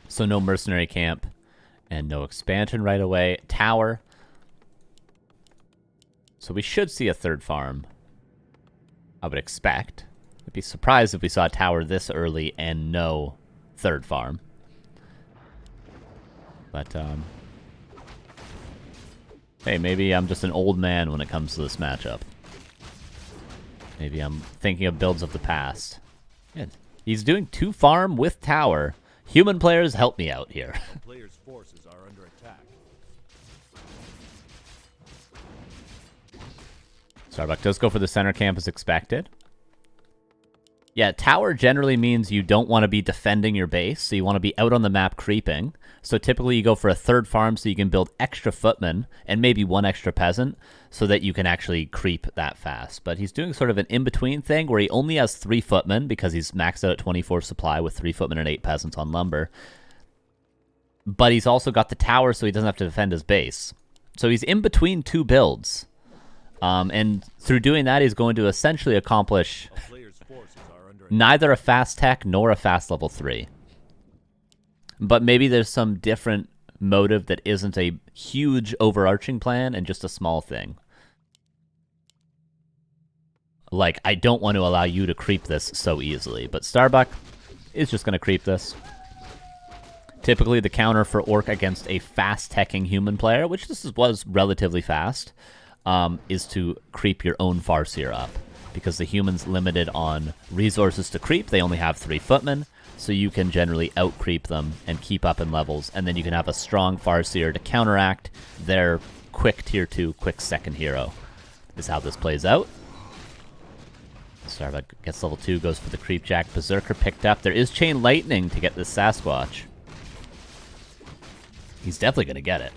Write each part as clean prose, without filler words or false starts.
So no mercenary camp and no expansion right away. Tower. So we should see a third farm, I would expect. I'd be surprised if we saw a tower this early and no third farm. But, hey, maybe I'm just an old man when it comes to this matchup. Maybe I'm thinking of builds of the past. Yeah, he's doing 2 farm with tower. Human players, help me out here. Players' forces are under attack. Starbuck does go for the center camp as expected. Yeah, tower generally means you don't want to be defending your base, so you want to be out on the map creeping. So typically you go for a third farm so you can build extra footmen and maybe 1 extra peasant so that you can actually creep that fast. But he's doing sort of an in-between thing where he only has 3 footmen because he's maxed out at 24 supply with 3 footmen and 8 peasants on lumber. But he's also got the tower so he doesn't have to defend his base. So he's in between 2 builds. And through doing that, he's going to essentially accomplish neither a fast tech nor a fast level 3. But maybe there's some different motive that isn't a huge overarching plan and just a small thing. Like, I don't want to allow you to creep this so easily, but Starbuck is just going to creep this. Typically, the counter for Orc against a fast-teching human player, which this was relatively fast, is to creep your own Farseer up. Because the human's limited on resources to creep, they only have 3 footmen, so you can generally out-creep them and keep up in levels, and then you can have a strong Farseer to counteract their quick tier 2, quick second hero, is how this plays out. Starbuck gets level 2, goes for the creep jack. Berserker picked up. There is Chain Lightning to get this Sasquatch. He's definitely going to get it.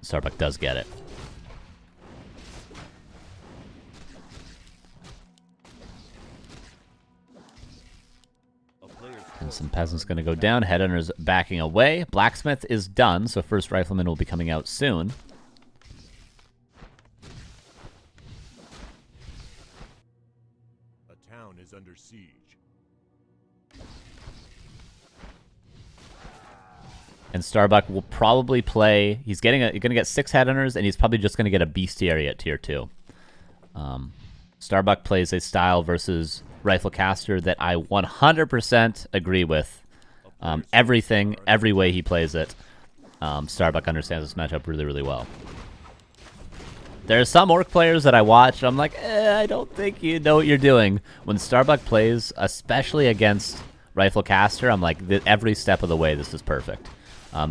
Starbuck does get it. And some peasants going to go down. Headhunter's backing away. Blacksmith is done, so first rifleman will be coming out soon. A town is under siege. And Starbuck will probably play. He's going to get 6 headhunters, and he's probably just going to get a bestiary at tier 2. Starbuck plays a style versus rifle caster that I 100% agree with. Everything, every way he plays it, Starbuck understands this matchup really, really well. There are some Orc players that I watch, I'm like, I don't think you know what you're doing. When Starbuck plays, especially against rifle caster, I'm like, every step of the way, this is perfect.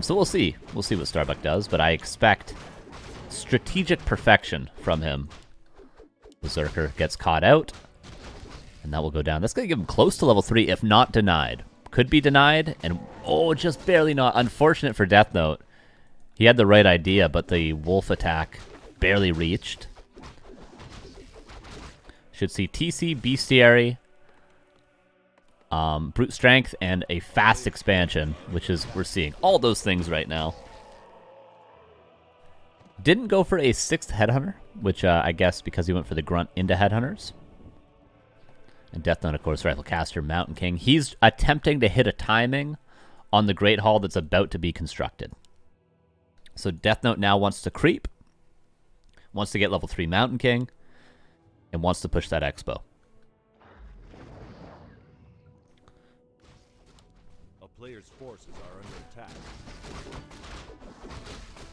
So we'll see. We'll see what Starbuck does, but I expect strategic perfection from him. Berserker gets caught out. And that will go down. That's going to give him close to level 3, if not denied. Could be denied, and oh, just barely not. Unfortunate for Deathnote. He had the right idea, but the wolf attack barely reached. Should see TC, Bestiary, Brute Strength, and a fast expansion, which is, we're seeing all those things right now. Didn't go for a 6th Headhunter, which I guess because he went for the Grunt into Headhunters. And Deathnote, of course, Rifle Caster, Mountain King. He's attempting to hit a timing on the Great Hall that's about to be constructed. So Deathnote now wants to creep, wants to get level 3 Mountain King, and wants to push that Expo. A player's forces are under attack.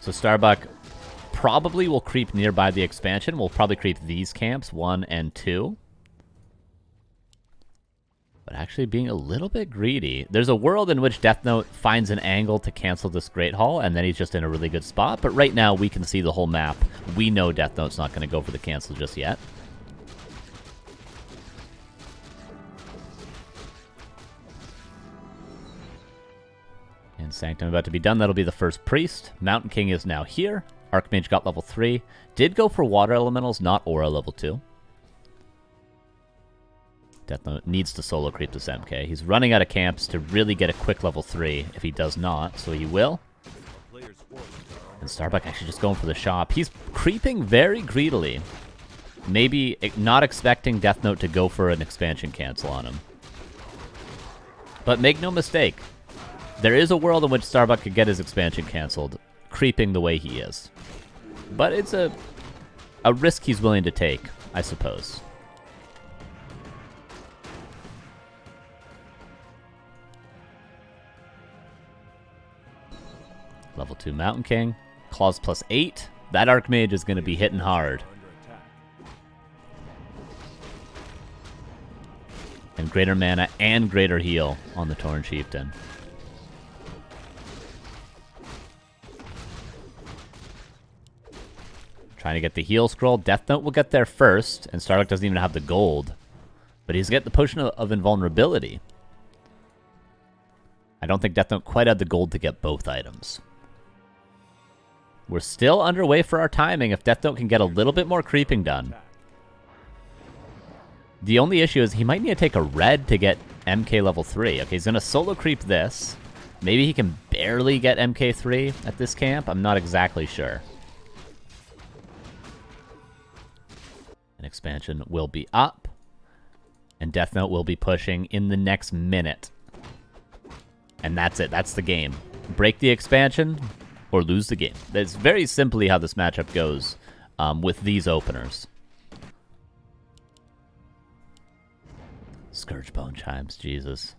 So Starbuck probably will creep nearby the expansion. We'll probably creep these camps, 1 and 2. But actually being a little bit greedy. There's a world in which Deathnote finds an angle to cancel this Great Hall, and then he's just in a really good spot. But right now, we can see the whole map. We know Deathnote's not going to go for the cancel just yet. And Sanctum about to be done. That'll be the first priest. Mountain King is now here. Archmage got level 3. Did go for water elementals, not aura level 2. Deathnote needs to solo creep this MK. He's running out of camps to really get a quick level 3 if he does not, so he will. And Starbuck actually just going for the shop. He's creeping very greedily. Maybe not expecting Deathnote to go for an expansion cancel on him. But make no mistake, there is a world in which Starbuck could get his expansion cancelled, creeping the way he is. But it's a risk he's willing to take, I suppose. Level 2 Mountain King. Claws plus 8. That Archmage is going to be hitting hard. And greater mana and greater heal on the Tauren Chieftain. Trying to get the heal scroll. Deathnote will get there first, and Starbuck doesn't even have the gold. But he's got the potion of invulnerability. I don't think Deathnote quite had the gold to get both items. We're still underway for our timing if Deathnote can get a little bit more creeping done. The only issue is he might need to take a red to get MK level 3. Okay, he's going to solo creep this. Maybe he can barely get MK3 at this camp. I'm not exactly sure. An expansion will be up. And Deathnote will be pushing in the next minute. And that's it. That's the game. Break the expansion or lose the game. That's very simply how this matchup goes with these openers. Scourgebone Chimes, Jesus.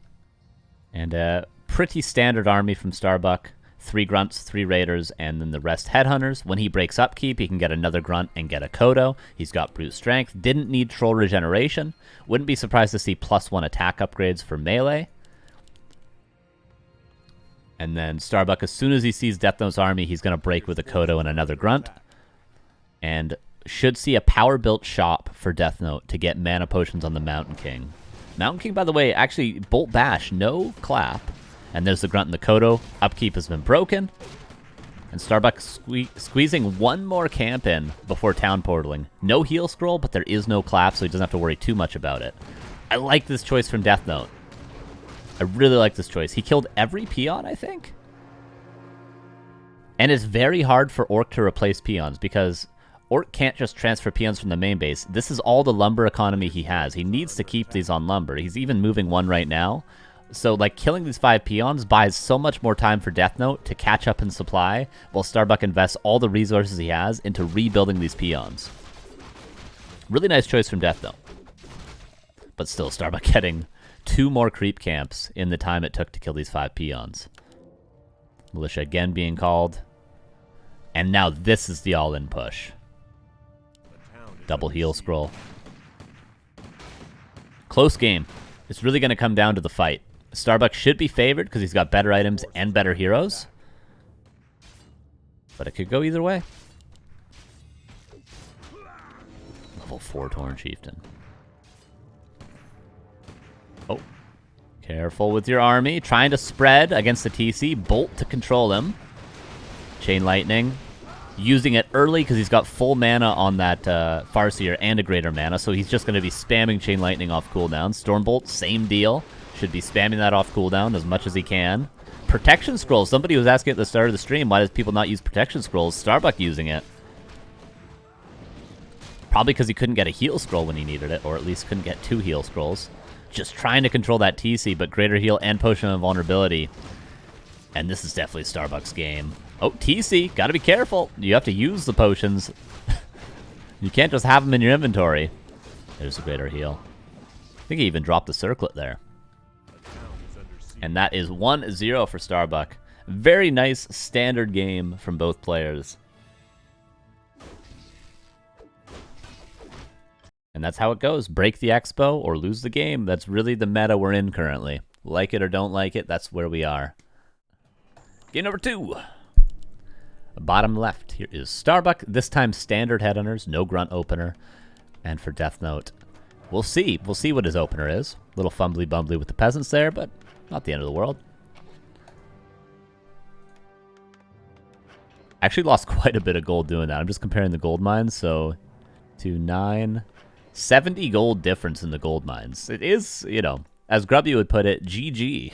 And a pretty standard army from Starbuck. 3 Grunts, 3 Raiders, and then the rest Headhunters. When he breaks upkeep, he can get another Grunt and get a Kodo. He's got Brute Strength. Didn't need Troll Regeneration. Wouldn't be surprised to see +1 attack upgrades for melee. And then Starbuck, as soon as he sees Deathnote's army, he's going to break with a Kodo and another Grunt. And should see a power-built shop for Deathnote to get mana potions on the Mountain King. Mountain King, by the way, actually, Bolt Bash, no clap. And there's the Grunt and the Kodo. Upkeep has been broken. And Starbuck squeezing one more camp in before town portaling. No heal scroll, but there is no clap, so he doesn't have to worry too much about it. I like this choice from Deathnote. I really like this choice. He killed every peon, I think? And it's very hard for Orc to replace peons, because Orc can't just transfer peons from the main base. This is all the lumber economy he has. He needs to keep these on lumber. He's even moving one right now. So, like, killing these 5 peons buys so much more time for Deathnote to catch up in supply, while Starbuck invests all the resources he has into rebuilding these peons. Really nice choice from Deathnote. But still, Starbuck getting 2 more creep camps in the time it took to kill these 5 peons. Militia again being called. And now this is the all-in push. Double heal scroll. Close game. It's really going to come down to the fight. Starbuck should be favored because he's got better items and better heroes. But it could go either way. Level 4 Tauren Chieftain. Oh. Careful with your army. Trying to spread against the TC. Bolt to control him. Chain Lightning. Using it early because he's got full mana on that Farseer and a greater mana, so he's just going to be spamming Chain Lightning off cooldown. Stormbolt, same deal. Should be spamming that off cooldown as much as he can. Protection Scrolls. Somebody was asking at the start of the stream, why does people not use Protection Scrolls? Starbuck using it. Probably because he couldn't get a heal scroll when he needed it, or at least couldn't get 2 heal scrolls. Just trying to control that TC, but greater heal and potion of vulnerability. And this is definitely Starbuck's game. Oh, TC, gotta be careful. You have to use the potions. You can't just have them in your inventory. There's a greater heal. I think he even dropped the circlet there. And that is 1-0 for Starbuck. Very nice standard game from both players. And that's how it goes. Break the expo or lose the game. That's really the meta we're in currently. Like it or don't like it, that's where we are. Game number 2. Bottom left, here is Starbuck. This time standard Headhunters, no Grunt opener. And for Deathnote, we'll see. We'll see what his opener is. A little fumbly bumbly with the peasants there, but not the end of the world. Actually lost quite a bit of gold doing that. I'm just comparing the gold mines, so 2, 9, 70 gold difference in the gold mines. It is, you know, as Grubby would put it, GG.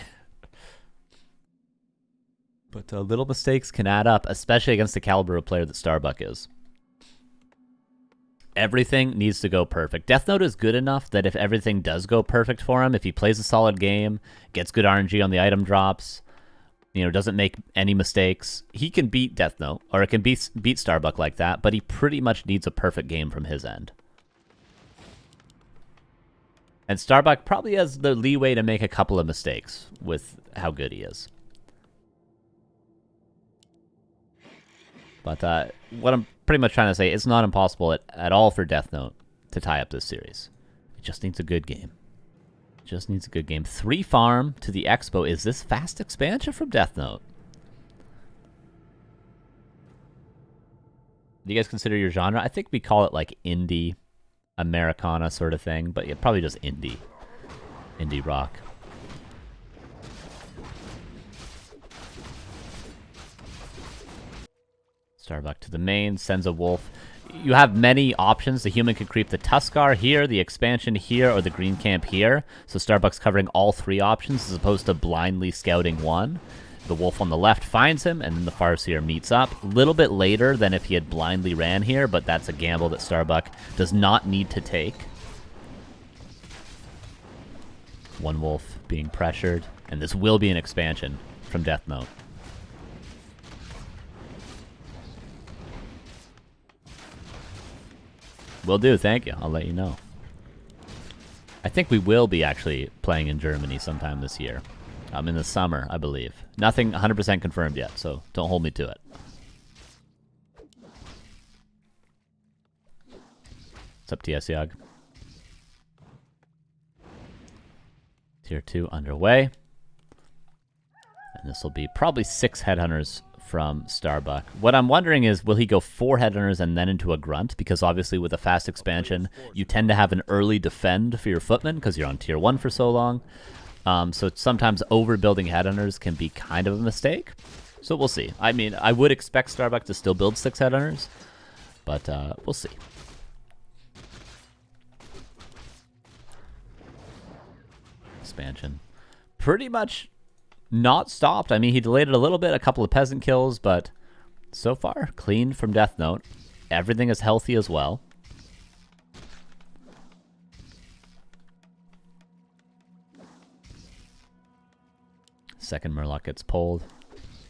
But little mistakes can add up, especially against the caliber of player that Starbuck is. Everything needs to go perfect. Deathnote is good enough that if everything does go perfect for him, if he plays a solid game, gets good RNG on the item drops, doesn't make any mistakes, he can beat Deathnote, or it can beat Starbuck like that, but he pretty much needs a perfect game from his end. And Starbuck probably has the leeway to make a couple of mistakes with how good he is. But what I'm pretty much trying to say, it's not impossible at all for Deathnote to tie up this series. It just needs a good game. Just needs a good game. 3 farm to the Expo. Is this fast expansion from Deathnote? Do you guys consider your genre? I think we call it like indie, Americana sort of thing, but yeah, probably just indie rock. Starbuck to the main, sends a wolf. You have many options. The human could creep the Tuskar here, the expansion here, or the green camp here. So Starbuck's covering all 3 options as opposed to blindly scouting one. The wolf on the left finds him, and then the Farseer meets up. A little bit later than if he had blindly ran here, but that's a gamble that Starbuck does not need to take. One wolf being pressured, and this will be an expansion from Deathnote. Will do, thank you. I'll let you know. I think we will be actually playing in Germany sometime this year. In the summer, I believe. Nothing 100% confirmed yet, so don't hold me to it. What's up, TS Yog? Tier 2 underway. And this will be probably 6 headhunters from Starbuck. What I'm wondering is, will he go 4 headhunters and then into a grunt? Because obviously with a fast expansion, you tend to have an early defend for your footman because you're on tier 1 for so long. So sometimes overbuilding headhunters can be kind of a mistake. So we'll see. I mean, I would expect Starbuck to still build 6 headhunters, but we'll see. Expansion. Pretty much not stopped. I mean, he delayed it a little bit, a couple of peasant kills, but so far, clean from Deathnote. Everything is healthy as well. Second Murloc gets pulled.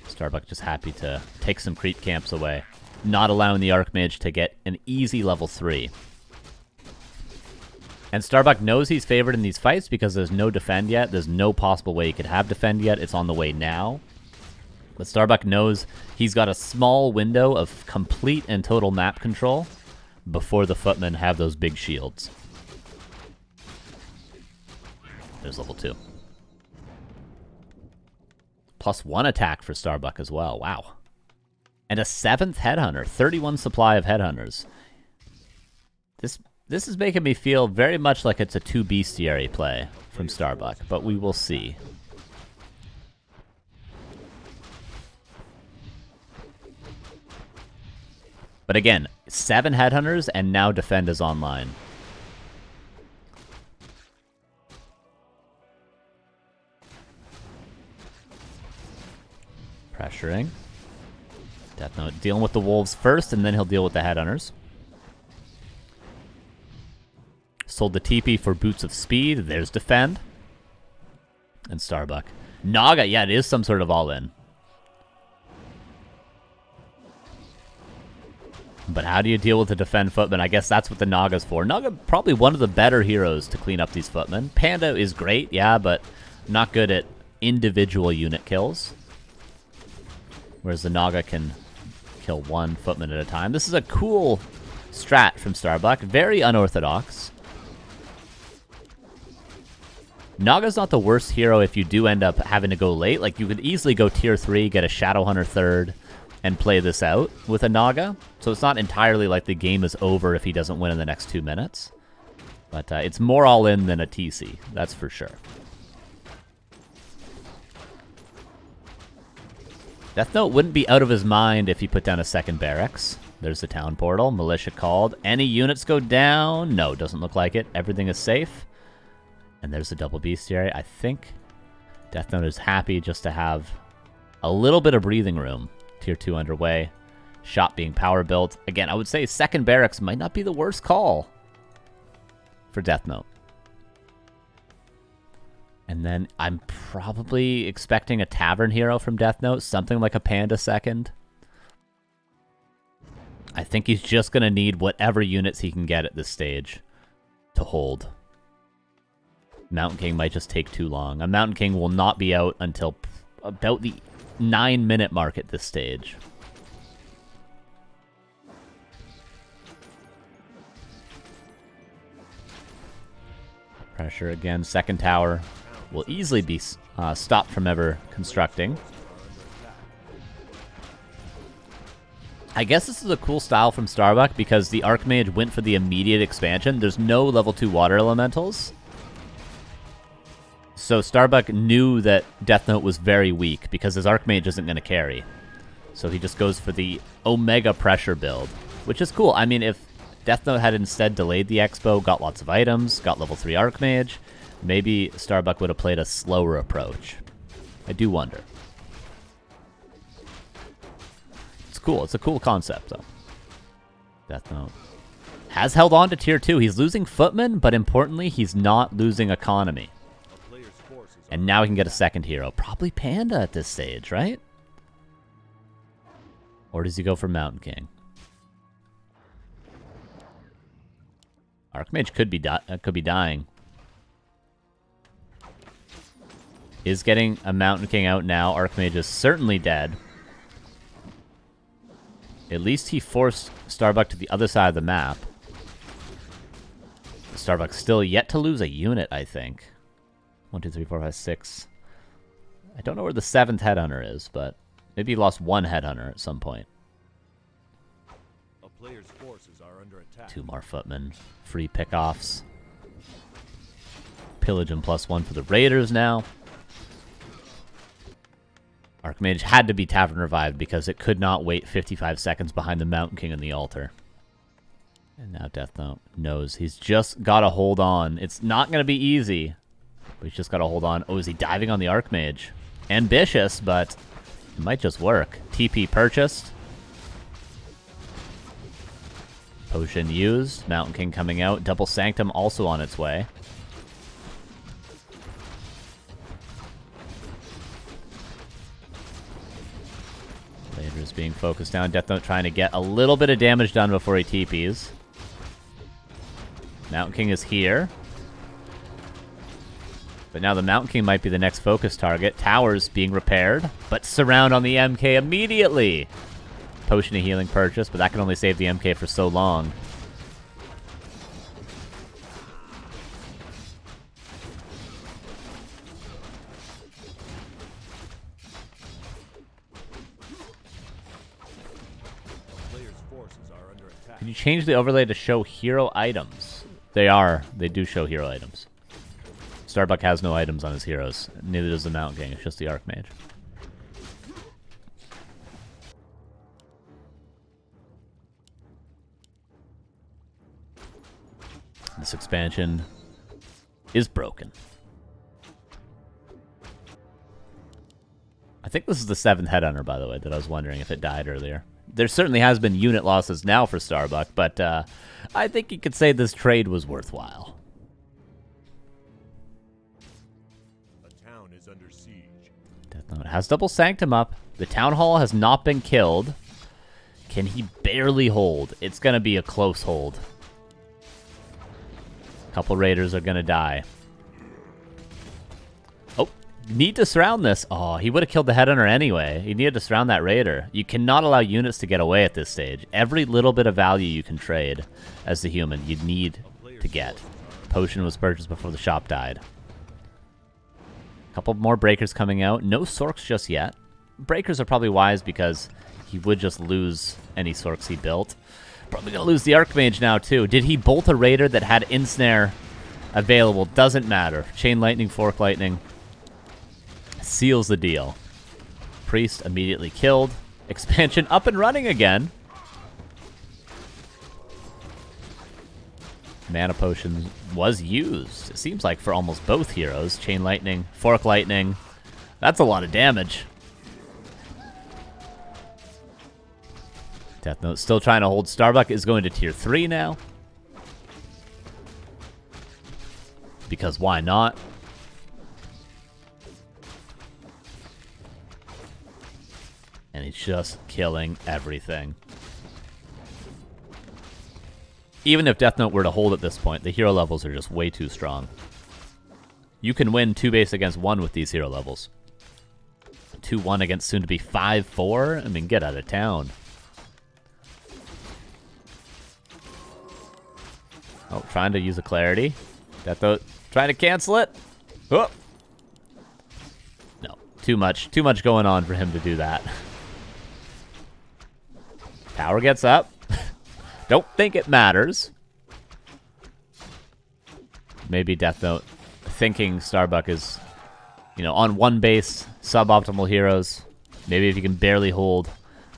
Starbuck just happy to take some creep camps away, not allowing the Archmage to get an easy level 3. And Starbuck knows he's favored in these fights because there's no defend yet. There's no possible way he could have defend yet. It's on the way now. But Starbuck knows he's got a small window of complete and total map control before the footmen have those big shields. There's level 2. +1 attack for Starbuck as well. Wow. And a 7th headhunter. 31 supply of headhunters. This is making me feel very much like it's a 2 bestiary play from Starbuck, but we will see. But again, 7 headhunters and now defend is online. Pressuring. Deathnote dealing with the wolves first, and then he'll deal with the headhunters. Sold the TP for Boots of Speed. There's defend. And Starbuck. Naga, yeah, it is some sort of all-in. But how do you deal with the defend footman? I guess that's what the Naga's for. Naga, probably one of the better heroes to clean up these footmen. Panda is great, yeah, but not good at individual unit kills. Whereas the Naga can kill 1 footman at a time. This is a cool strat from Starbuck. Very unorthodox. Naga's not the worst hero if you do end up having to go late. Like, you could easily go tier 3, get a Shadowhunter 3rd, and play this out with a Naga. So it's not entirely like the game is over if he doesn't win in the next 2 minutes. But it's more all-in than a TC, that's for sure. Deathnote wouldn't be out of his mind if he put down a 2nd barracks. There's the town portal. Militia called. Any units go down? No, doesn't look like it. Everything is safe. And there's the double bestiary. I think Deathnote is happy just to have a little bit of breathing room. Tier 2 underway. Shop being power built. Again, I would say second barracks might not be the worst call for Deathnote. And then I'm probably expecting a tavern hero from Deathnote, something like a panda second. I think he's just going to need whatever units he can get at this stage to hold. Mountain King might just take too long. A Mountain King will not be out until about the 9-minute mark at this stage. Pressure again. Second tower will easily be stopped from ever constructing. I guess this is a cool style from Starbuck because the Archmage went for the immediate expansion. There's no level 2 water elementals. So Starbuck knew that Deathnote was very weak because his Archmage isn't going to carry. So he just goes for the Omega pressure build, which is cool. I mean, if Deathnote had instead delayed the Expo, got lots of items, got level 3 Archmage, maybe Starbuck would have played a slower approach. I do wonder. It's cool. It's a cool concept, though. Deathnote has held on to tier 2. He's losing footmen, but importantly, he's not losing economy. And now he can get a second hero. Probably Panda at this stage, right? Or does he go for Mountain King? Archmage could be dying. Is getting a Mountain King out now. Archmage is certainly dead. At least he forced Starbuck to the other side of the map. Starbuck's still yet to lose a unit, I think. 1, 2, 3, 4, 5, 6. I don't know where the 7th headhunter is, but maybe he lost 1 headhunter at some point. A player's forces are under attack. 2 more footmen. Free pickoffs. Pillage and +1 for the Raiders now. Archmage had to be Tavern Revived because it could not wait 55 seconds behind the Mountain King on the altar. And now Deathnote knows he's just got to hold on. It's not going to be easy. But he's just got to hold on. Oh, is he diving on the Archmage? Ambitious, but it might just work. TP purchased. Potion used. Mountain King coming out. Double Sanctum also on its way. Raiders being focused down. Deathnote trying to get a little bit of damage done before he TPs. Mountain King is here. But now the Mountain King might be the next focus target. Towers being repaired, but surround on the MK immediately. Potion of healing purchase, but that can only save the MK for so long. Player's forces are under attack. Can you change the overlay to show hero items? They do show hero items. Starbuck has no items on his heroes. Neither does the Mountain King. It's just the Archmage. This expansion is broken. I think this is the 7th headhunter, by the way, that I was wondering if it died earlier. There certainly has been unit losses now for Starbuck, but I think you could say this trade was worthwhile. Under siege. Deathnote has double Sanctum up. The Town Hall has not been killed. Can he barely hold? It's going to be a close hold. A couple Raiders are going to die. Oh, need to surround this. Oh, he would have killed the Headhunter anyway. He needed to surround that Raider. You cannot allow units to get away at this stage. Every little bit of value you can trade as the human, you need to get. Potion was purchased before the shop died. Couple more breakers coming out. No Sorks just yet. Breakers are probably wise because he would just lose any Sorks he built. Probably going to lose the Archmage now, too. Did he bolt a Raider that had Ensnare available? Doesn't matter. Chain Lightning, Fork Lightning seals the deal. Priest immediately killed. Expansion up and running again. Mana Potion was used, it seems like, for almost both heroes. Chain Lightning, Fork Lightning. That's a lot of damage. Deathnote still trying to hold. Starbuck is going to tier 3 now. Because why not? And he's just killing everything. Even if Deathnote were to hold at this point, the hero levels are just way too strong. You can win 2 base against 1 with these hero levels. 2-1 against soon to be 5-4? I mean, get out of town. Oh, trying to use a clarity. Deathnote trying to cancel it. Oh. No, too much going on for him to do that. Tower gets up. Don't think it matters. Maybe Deathnote thinking Starbuck is, you know, on 1 base, suboptimal heroes. Maybe if you can barely hold.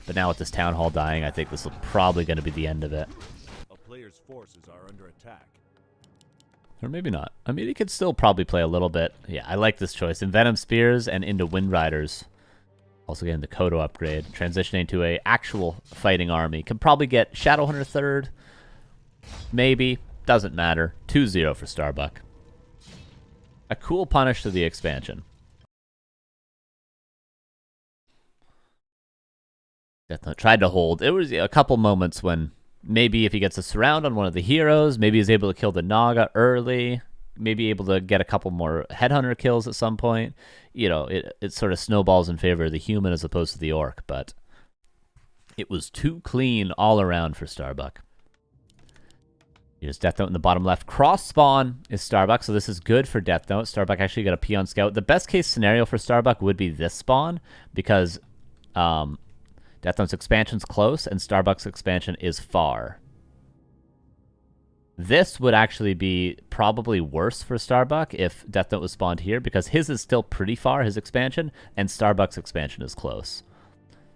But now with this Town Hall dying, I think this is probably going to be the end of it. A player's forces are under attack. Or maybe not. I mean, he could still probably play a little bit. Yeah, I like this choice. Envenom Spears and into Wind Riders. Also getting the Kodo upgrade. Transitioning to a actual fighting army. Can probably get Shadowhunter 3rd. Maybe. Doesn't matter. 2-0 for Starbuck. A cool punish to the expansion. Deathnote tried to hold. It was a couple moments when maybe if he gets a surround on one of the heroes, maybe he's able to kill the Naga early, maybe able to get a couple more Headhunter kills at some point. You know, it sort of snowballs in favor of the human as opposed to the orc, but it was too clean all around for Starbuck. Here's Deathnote in the bottom left. Cross spawn is Starbuck, so this is good for Deathnote. Starbuck actually got a Peon Scout. The best case scenario for Starbuck would be this spawn, because Deathnote's expansion's close, and Starbuck's expansion is far. This would actually be probably worse for Starbuck if Deathnote was spawned here, because his is still pretty far, his expansion, and Starbuck's expansion is close.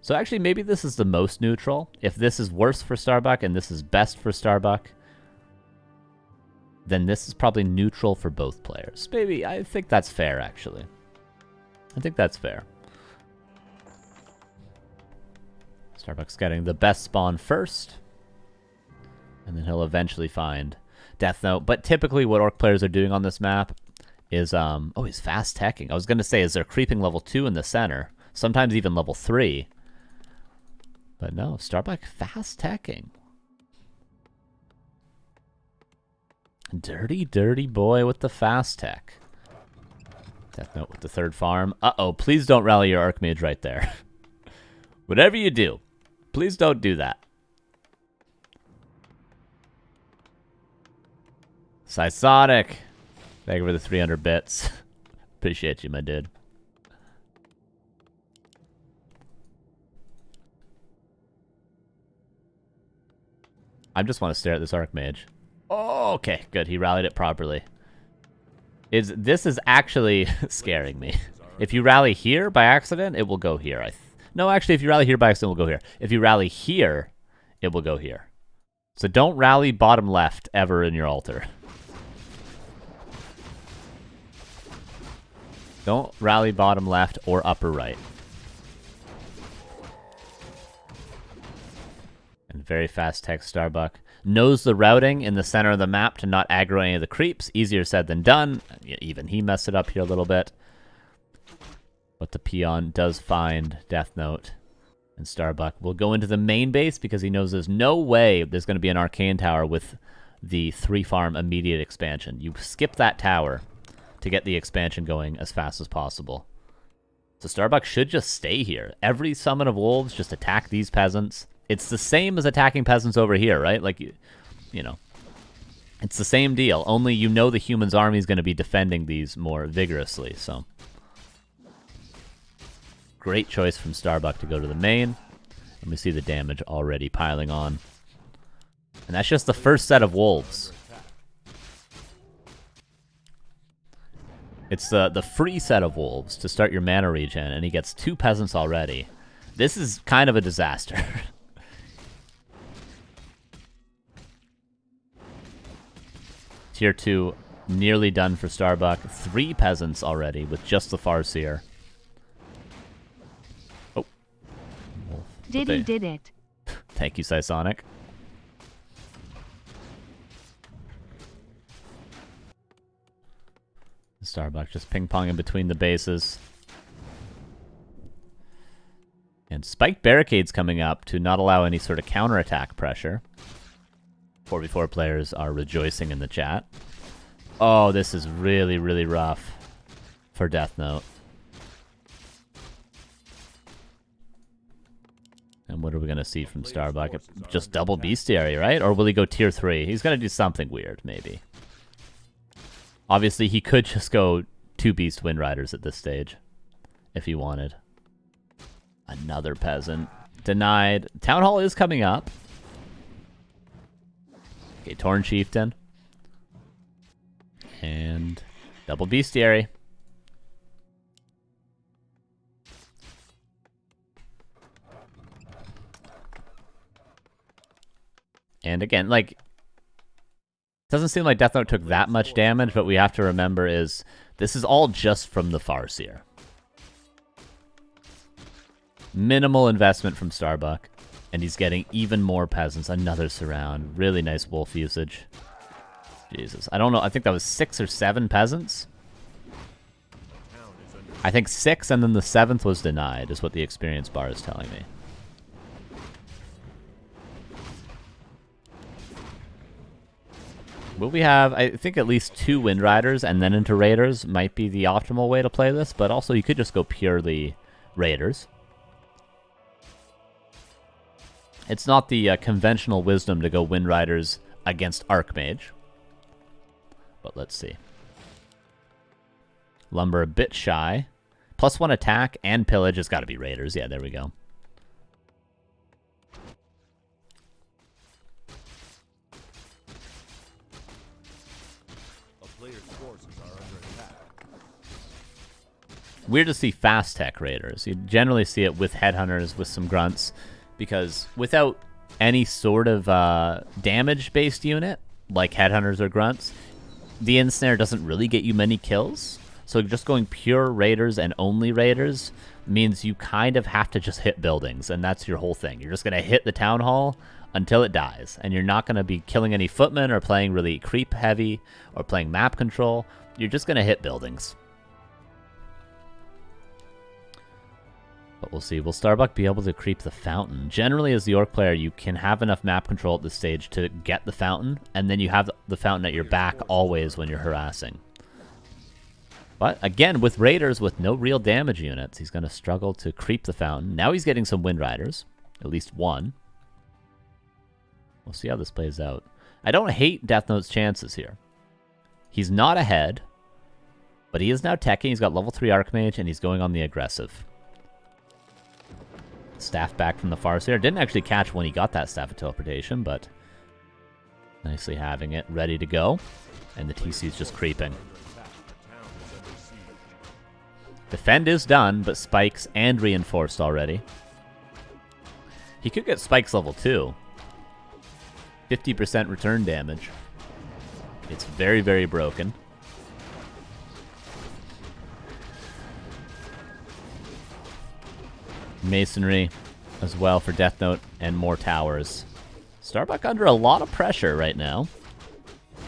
So actually, maybe this is the most neutral. If this is worse for Starbuck and this is best for Starbuck, then this is probably neutral for both players. Maybe, I think that's fair, actually. I think that's fair. Starbuck's getting the best spawn first. And then he'll eventually find Deathnote. But typically what Orc players are doing on this map is, oh, he's fast teching. I was going to say, is they're creeping level 2 in the center. Sometimes even level 3. But no, Starbuck fast teching. Dirty, dirty boy with the fast tech. Deathnote with the 3rd farm. Uh-oh, please don't rally your Archmage right there. Whatever you do, please don't do that. Sonic, thank you for the 300 bits. Appreciate you, my dude. I just want to stare at this Archmage. Oh, okay, good. He rallied it properly. This is actually scaring me. If you rally here by accident, it will go here. No, actually, if you rally here by accident, it will go here. If you rally here, it will go here. So don't rally bottom left ever in your altar. Don't rally bottom left or upper right. And very fast tech Starbuck. Knows the routing in the center of the map to not aggro any of the creeps. Easier said than done. Even he messed it up here a little bit. But the peon does find Deathnote. And Starbuck will go into the main base because he knows there's no way there's going to be an Arcane Tower with the 3-farm immediate expansion. You skip that tower to get the expansion going as fast as possible. So Starbuck should just stay here. Every summon of wolves, just attack these peasants. It's the same as attacking peasants over here, right? Like, you know, it's the same deal. Only you know the human's army is going to be defending these more vigorously, so. Great choice from Starbuck to go to the main. And we see the damage already piling on. And that's just the first set of wolves. It's the free set of wolves to start your mana regen, and he gets 2 peasants already. This is kind of a disaster. Tier 2 nearly done for Starbuck. 3 peasants already with just the Farseer. Oh. Did he did it. Thank you, Sysonic. Starbuck just ping-ponging between the bases. And spiked barricades coming up to not allow any sort of counterattack pressure. 4v4 players are rejoicing in the chat. Oh, this is really, really rough for Deathnote. And what are we going to see from Starbuck? Just double bestiary, right? Or will he go tier 3? He's going to do something weird, maybe. Obviously, he could just go 2 Beast Wind Riders at this stage, if he wanted. Another peasant. Denied. Town Hall is coming up. Okay, Torn Chieftain. And double bestiary. And again, like, doesn't seem like Deathnote took that much damage, but we have to remember is this is all just from the Farseer. Minimal investment from Starbuck, and he's getting even more peasants. Another surround. Really nice wolf usage. Jesus. I don't know. I think that was 6 or 7 peasants. I think 6, and then the 7th was denied, is what the experience bar is telling me. Will we have, I think, at least 2 Wind Riders and then into Raiders might be the optimal way to play this, but also you could just go purely Raiders. It's not the conventional wisdom to go Wind Riders against Archmage. But let's see. Lumber a bit shy. +1 attack and pillage has got to be Raiders. Yeah, there we go. Weird to see fast tech Raiders. You generally see it with headhunters, with some grunts, because without any sort of damage-based unit, like headhunters or grunts, the ensnare doesn't really get you many kills. So just going pure Raiders and only Raiders means you kind of have to just hit buildings, and that's your whole thing. You're just going to hit the Town Hall until it dies, and you're not going to be killing any footmen or playing really creep-heavy or playing map control. You're just going to hit buildings. But we'll see. Will Starbuck be able to creep the fountain? Generally, as the Orc player, you can have enough map control at this stage to get the fountain, and then you have the fountain at your back always when you're harassing. But again, with Raiders with no real damage units, he's going to struggle to creep the fountain. Now he's getting some Wind Riders, at least one. We'll see how this plays out. I don't hate Deathnote's chances here. He's not ahead, but he is now teching. He's got level 3 Archmage, and he's going on the aggressive. Staff back from the Farseer. Didn't actually catch when he got that Staff of Teleportation, but nicely having it ready to go. And the TC is just creeping. Defend is done, but spikes and reinforced already. He could get spikes level 2. 50% return damage. It's very, very broken. Masonry as well for Deathnote and more towers. Starbuck under a lot of pressure right now,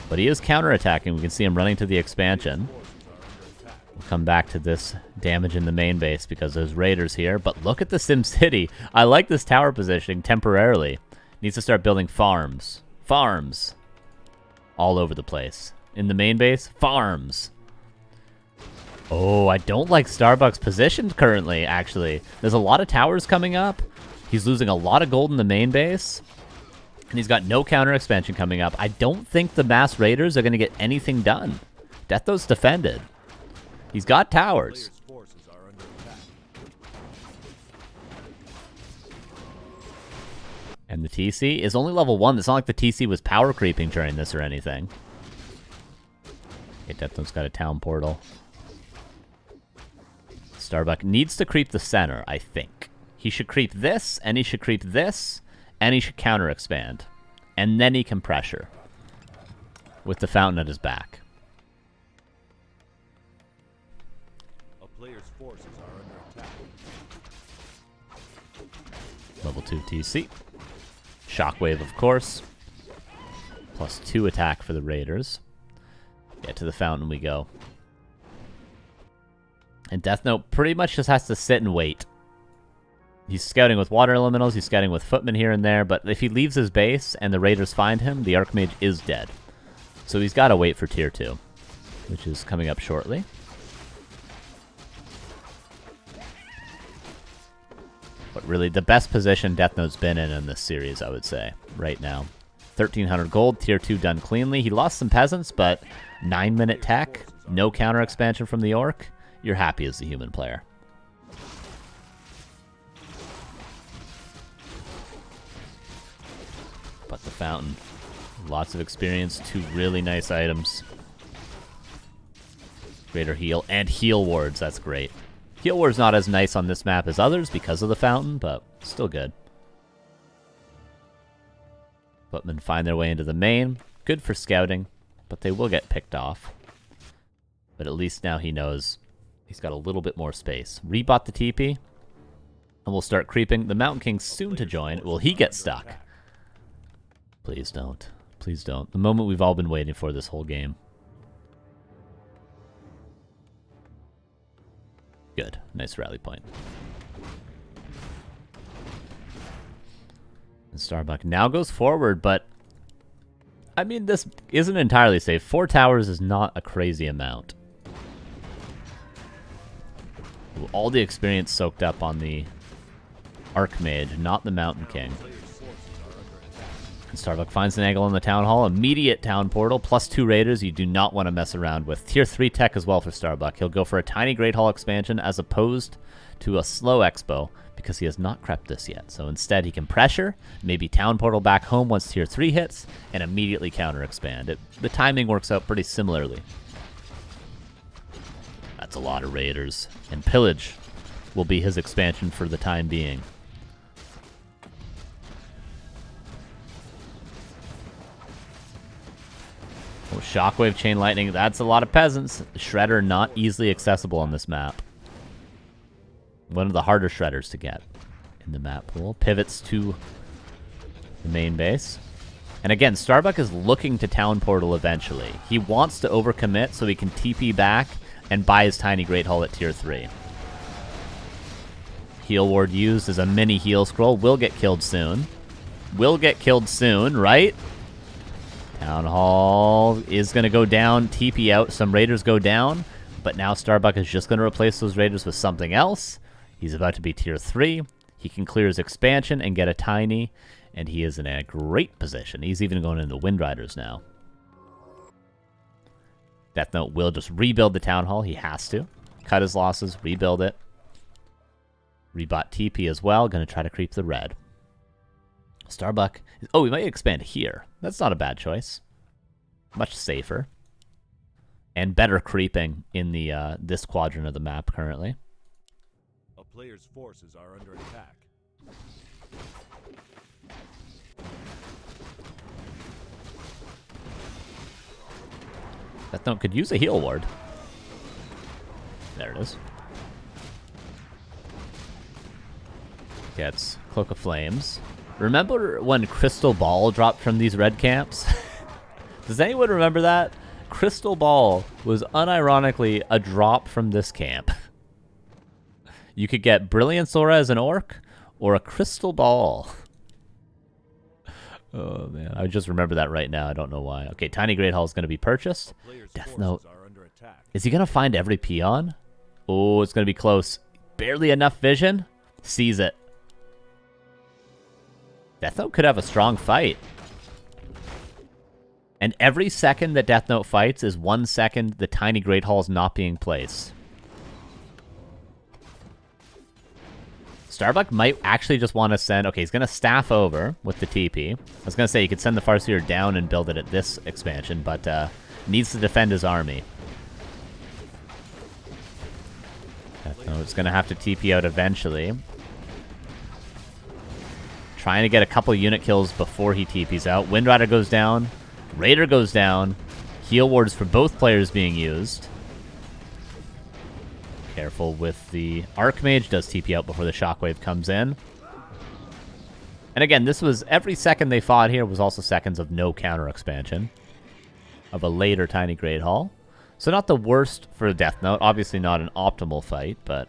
but he is counterattacking. We can see him running to the expansion. We'll come back to this damage in the main base because there's Raiders here, but look at the SimCity. I like this tower positioning temporarily. Needs to start building farms. Farms all over the place. In the main base, farms. Oh, I don't like Starbuck's position currently, actually. There's a lot of towers coming up. He's losing a lot of gold in the main base. And he's got no counter expansion coming up. I don't think the mass raiders are going to get anything done. Deathnote's defended. He's got towers. And the TC is only level 1. It's not like the TC was power creeping during this or anything. Okay, Deathnote's got a town portal. Starbuck needs to creep the center, I think. He should creep this, and he should creep this, and he should counter expand. And then he can pressure. With the fountain at his back. A player's forces are under attack. Level 2 TC. Shockwave, of course. +2 attack for the Raiders. Yeah, to the fountain we go. And Deathnote pretty much just has to sit and wait. He's scouting with water elementals, he's scouting with footmen here and there, but if he leaves his base and the Raiders find him, the Archmage is dead. So he's got to wait for tier 2, which is coming up shortly. But really, the best position Deathnote's been in this series, I would say, right now. 1,300 gold, tier 2 done cleanly. He lost some peasants, but 9-minute tech, no counter expansion from the Orc. You're happy as the human player. But the fountain, lots of experience, 2 really nice items. Greater heal and heal wards, that's great. Heal ward's not as nice on this map as others because of the fountain, but still good. Footmen find their way into the main. Good for scouting, but they will get picked off. But at least now he knows he's got a little bit more space. Rebought the TP, and we'll start creeping. The Mountain King's soon to join. Will he get stuck? Please don't. Please don't. The moment we've all been waiting for this whole game. Good. Nice rally point. And Starbuck now goes forward, but I mean, this isn't entirely safe. 4 towers is not a crazy amount. Ooh, all the experience soaked up on the Archmage, not the Mountain King. And Starbuck finds an angle on the Town Hall. Immediate Town Portal, +2 Raiders you do not want to mess around with. Tier 3 tech as well for Starbuck. He'll go for a tiny Great Hall expansion as opposed to a slow Expo because he has not crept this yet. So instead he can pressure, maybe Town Portal back home once Tier 3 hits, and immediately counter expand. The timing works out pretty similarly. That's a lot of Raiders. And Pillage will be his expansion for the time being. Oh, Shockwave, Chain Lightning, that's a lot of peasants. Shredder not easily accessible on this map. One of the harder Shredders to get in the map pool. Pivots to the main base. And again, Starbuck is looking to Town Portal eventually. He wants to overcommit so he can TP back and buy his tiny Great Hall at tier 3. Heal ward used as a mini heal scroll. Will get killed soon. Will get killed soon, right? Town Hall is going to go down. TP out. Some Raiders go down. But now Starbuck is just going to replace those Raiders with something else. He's about to be tier 3. He can clear his expansion and get a tiny. And he is in a great position. He's even going into Wind Riders now. Deathnote will just rebuild the Town Hall. He has to. Cut his losses. Rebuild it. Rebot TP as well. Going to try to creep the red. Starbuck. Oh, we might expand here. That's not a bad choice. Much safer. And better creeping in the this quadrant of the map currently. A player's forces are under attack. Deathnote could use a heal ward. There it is. Gets Cloak of Flames. Remember when Crystal Ball dropped from these red camps? Does anyone remember that? Crystal Ball was unironically a drop from this camp. You could get Brilliance Aura as an Orc, or a Crystal Ball. Oh man, I just remember that right now. I don't know why. Okay, Tiny Great Hall is going to be purchased. Deathnote. Is he going to find every peon? Oh, it's going to be close. Barely enough vision. Sees it. Deathnote could have a strong fight. And every second that Deathnote fights is 1 second the Tiny Great Hall is not being placed. Starbuck might actually just want to send... Okay, he's going to staff over with the TP. I was going to say he could send the Farseer down and build it at this expansion, but needs to defend his army. Deathnote's going to have to TP out eventually. Trying to get a couple unit kills before he TPs out. Wind Rider goes down. Raider goes down. Heal wards for both players being used. Careful with the Archmage. Does TP out before the Shockwave comes in. And again, this was every second they fought here was also seconds of no counter expansion of a later Tiny Great Hall. So not the worst for Deathnote. Obviously not an optimal fight, but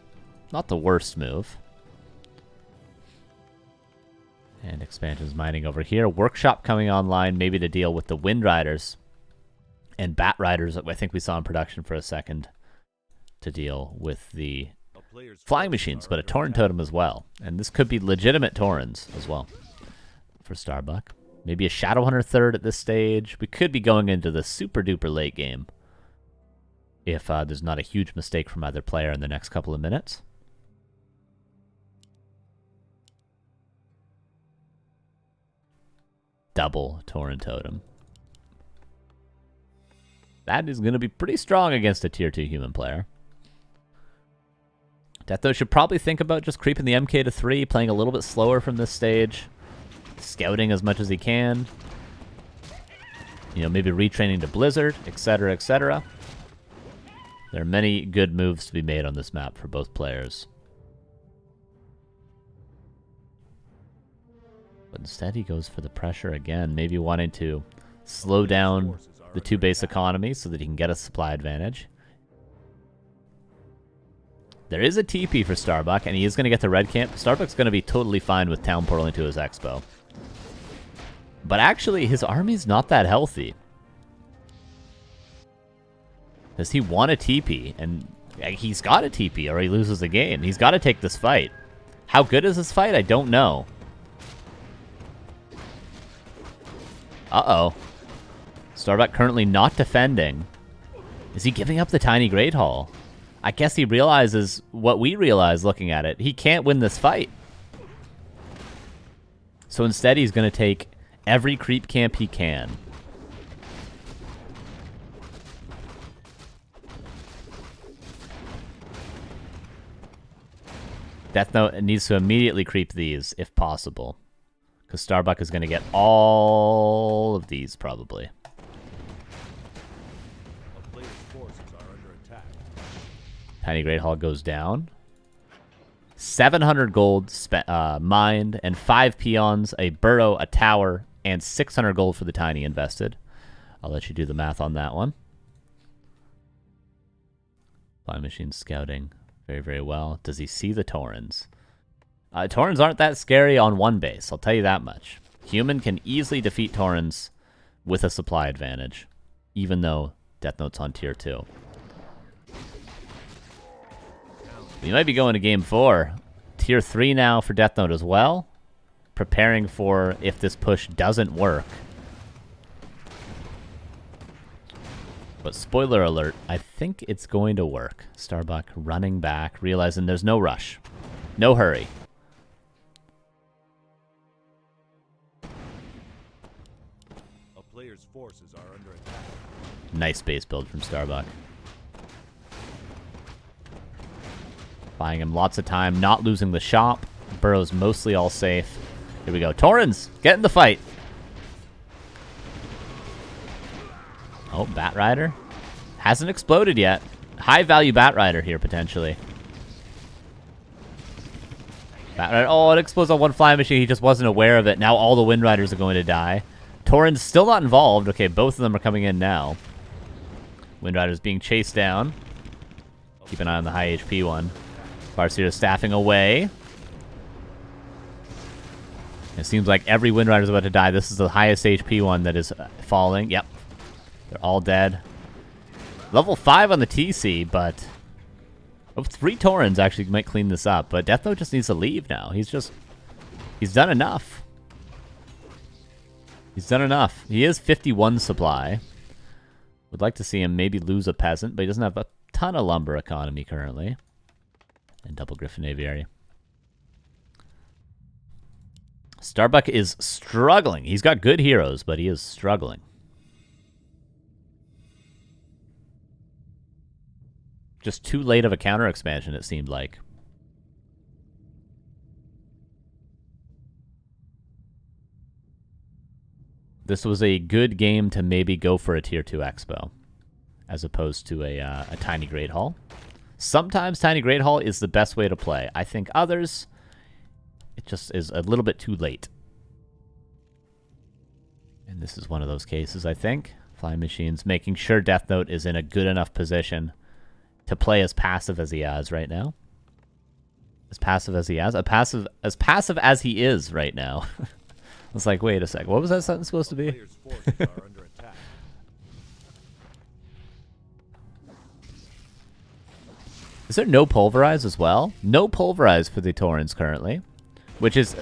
not the worst move. And expansions mining over here. Workshop coming online, maybe to deal with the Wind Riders and Bat Riders that I think we saw in production for a second to deal with the flying machines, but a Tauren Totem as well. And this could be legitimate Taurens as well for Starbuck. Maybe a Shadowhunter third at this stage. We could be going into the super duper late game if there's not a huge mistake from either player in the next couple of minutes. Double Tauren Totem. That is going to be pretty strong against a tier 2 human player. Deathnote should probably think about just creeping the MK to 3, playing a little bit slower from this stage, scouting as much as he can. You know, maybe retraining to Blizzard, etc., etc. There are many good moves to be made on this map for both players. But instead he goes for the pressure again, maybe wanting to slow down the 2-base economy so that he can get a supply advantage. There is a TP for Starbuck, and he is going to get the red camp. Starbuck's going to be totally fine with town portaling to his expo. But actually, his army's not that healthy. Does he want a TP? And he's got a TP, or he loses the game. He's got to take this fight. How good is this fight? I don't know. Uh-oh. Starbuck currently not defending. Is he giving up the Tiny Great Hall? I guess he realizes what we realize looking at it. He can't win this fight. So instead he's going to take every creep camp he can. Deathnote needs to immediately creep these if possible, because Starbuck is going to get all of these probably. A player's forces are under attack. Tiny Great Hall goes down. 700 gold mined, and 5 peons, a burrow, a tower, and 600 gold for the Tiny invested. I'll let you do the math on that one. Flying machine scouting very, very well. Does he see the Taurens? Taurens aren't that scary on one base, I'll tell you that much. Human can easily defeat Taurens with a supply advantage, even though Deathnote's on tier 2. We might be going to game 4. Tier 3 now for Deathnote as well. Preparing for if this push doesn't work. But spoiler alert, I think it's going to work. Starbuck running back, realizing there's no rush. No hurry. A player's forces are under attack. Nice base build from Starbuck. Buying him lots of time, not losing the shop. Burrow's mostly all safe. Here we go. Taurens, get in the fight. Oh, Bat Rider. Hasn't exploded yet. High value Bat Rider here, potentially. Bat Rider. Oh, it explodes on one flying machine. He just wasn't aware of it. Now all the Wind Riders are going to die. Taurens still not involved. Okay, both of them are coming in now. Wind Rider's being chased down. Keep an eye on the high HP one. Farseer staffing away. It seems like every Wind Rider is about to die. This is the highest HP one that is falling. Yep. They're all dead. Level 5 on the TC, but... Oh, 3 Taurens actually might clean this up, but Deathnote just needs to leave now. He's done enough. He's done enough. He is 51 supply. Would like to see him maybe lose a peasant, but he doesn't have a ton of lumber economy currently. And double Griffin Aviary. Starbuck is struggling. He's got good heroes, but he is struggling. Just too late of a counter expansion, it seemed like. This was a good game to maybe go for a tier 2 expo, as opposed to a Tiny Great Hall. Sometimes Tiny Great Hall is the best way to play. I think others, it just is a little bit too late. And this is one of those cases, I think. Flying Machines making sure Deathnote is in a good enough position to play as passive as he is right now. As passive as he is. As passive as he is right now. It's like, wait a sec. What was that sentence supposed to be? Is there no pulverize as well? No pulverize for the Taurens currently, which is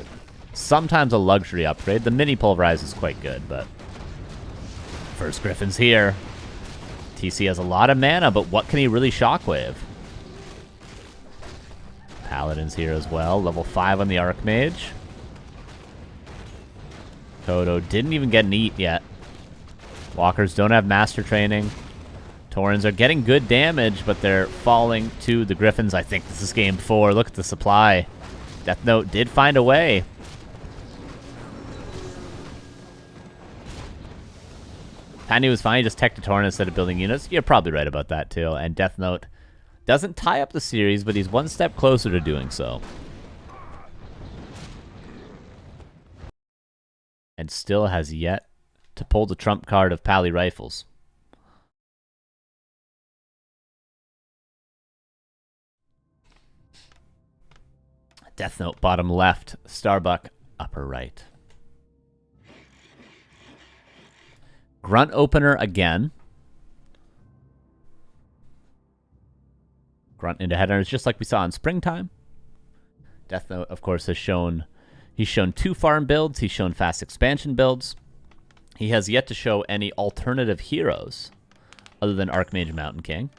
sometimes a luxury upgrade. The mini pulverize is quite good, but first Griffin's here. TC has a lot of mana, but what can he really shockwave? Paladin's here as well. Level 5 on the Archmage. Toto didn't even get an eat yet. Walkers don't have master training. Taurens are getting good damage, but they're falling to the Griffins. I think this is game 4. Look at the supply. Deathnote did find a way. Pandy was fine. He just teched a Tauren instead of building units. You're probably right about that, too. And Deathnote doesn't tie up the series, but he's one step closer to doing so. And still has yet to pull the trump card of Pally Rifles. Deathnote bottom left, Starbuck upper right. Grunt opener again. Grunt into headhunters just like we saw in springtime. Deathnote, of course, has shown... He's shown 2 farm builds. He's shown fast expansion builds. He has yet to show any alternative heroes other than Archmage Mountain King.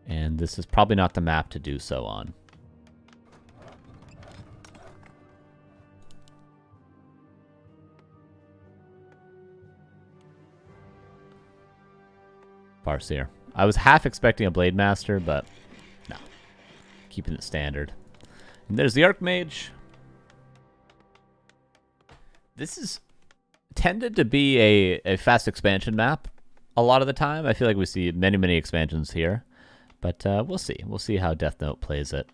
And this is probably not the map to do so on. Farseer. I was half expecting a Blade Master, but no. Keeping it standard. And there's the Archmage. This is tended to be a fast expansion map a lot of the time. I feel like we see many, many expansions here. But we'll see. We'll see how Deathnote plays it.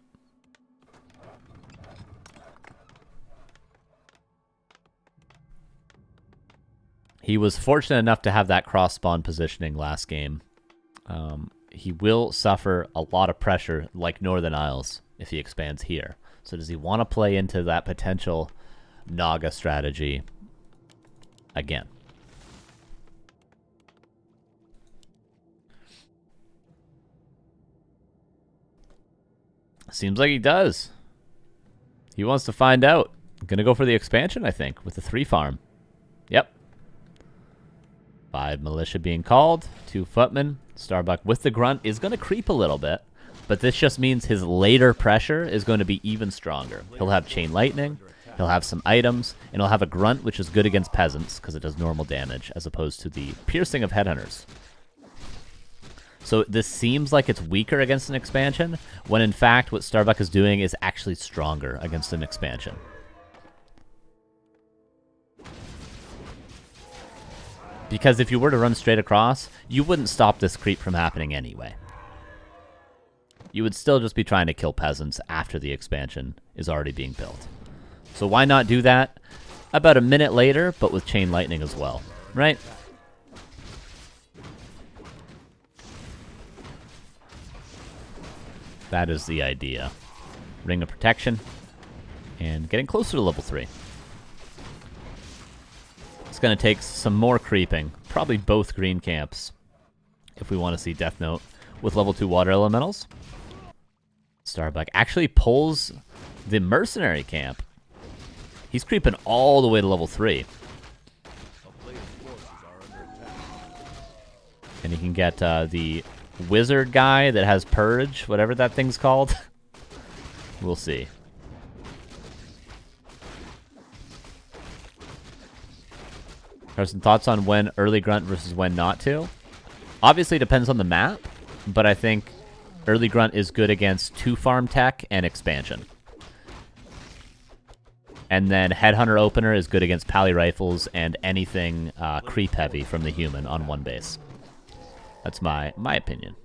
He was fortunate enough to have that cross-spawn positioning last game. He will suffer a lot of pressure like Northern Isles if he expands here. So does he want to play into that potential Naga strategy again? Seems like he does. He wants to find out. Gonna go for the expansion, I think, with the 3 farm. Yep. 5 militia being called. 2 footmen. Starbuck with the grunt is going to creep a little bit, but this just means his later pressure is going to be even stronger. He'll have chain lightning, he'll have some items, and he'll have a grunt, which is good against peasants because it does normal damage, as opposed to the piercing of headhunters. So this seems like it's weaker against an expansion, when in fact what Starbuck is doing is actually stronger against an expansion. Because if you were to run straight across, you wouldn't stop this creep from happening anyway. You would still just be trying to kill peasants after the expansion is already being built. So why not do that about a minute later, but with chain lightning as well, right? That is the idea. Ring of Protection, and getting closer to level 3. It's going to take some more creeping, probably both green camps, if we want to see Deathnote with level 2 water elementals. Starbuck actually pulls the mercenary camp. He's creeping all the way to level 3. And he can get the wizard guy that has purge, whatever that thing's called. We'll see. Carson, thoughts on when early grunt versus when not to? Obviously it depends on the map, but I think early grunt is good against 2 farm tech and expansion. And then Headhunter Opener is good against Pally Rifles and anything creep heavy from the human on 1 base. That's my opinion.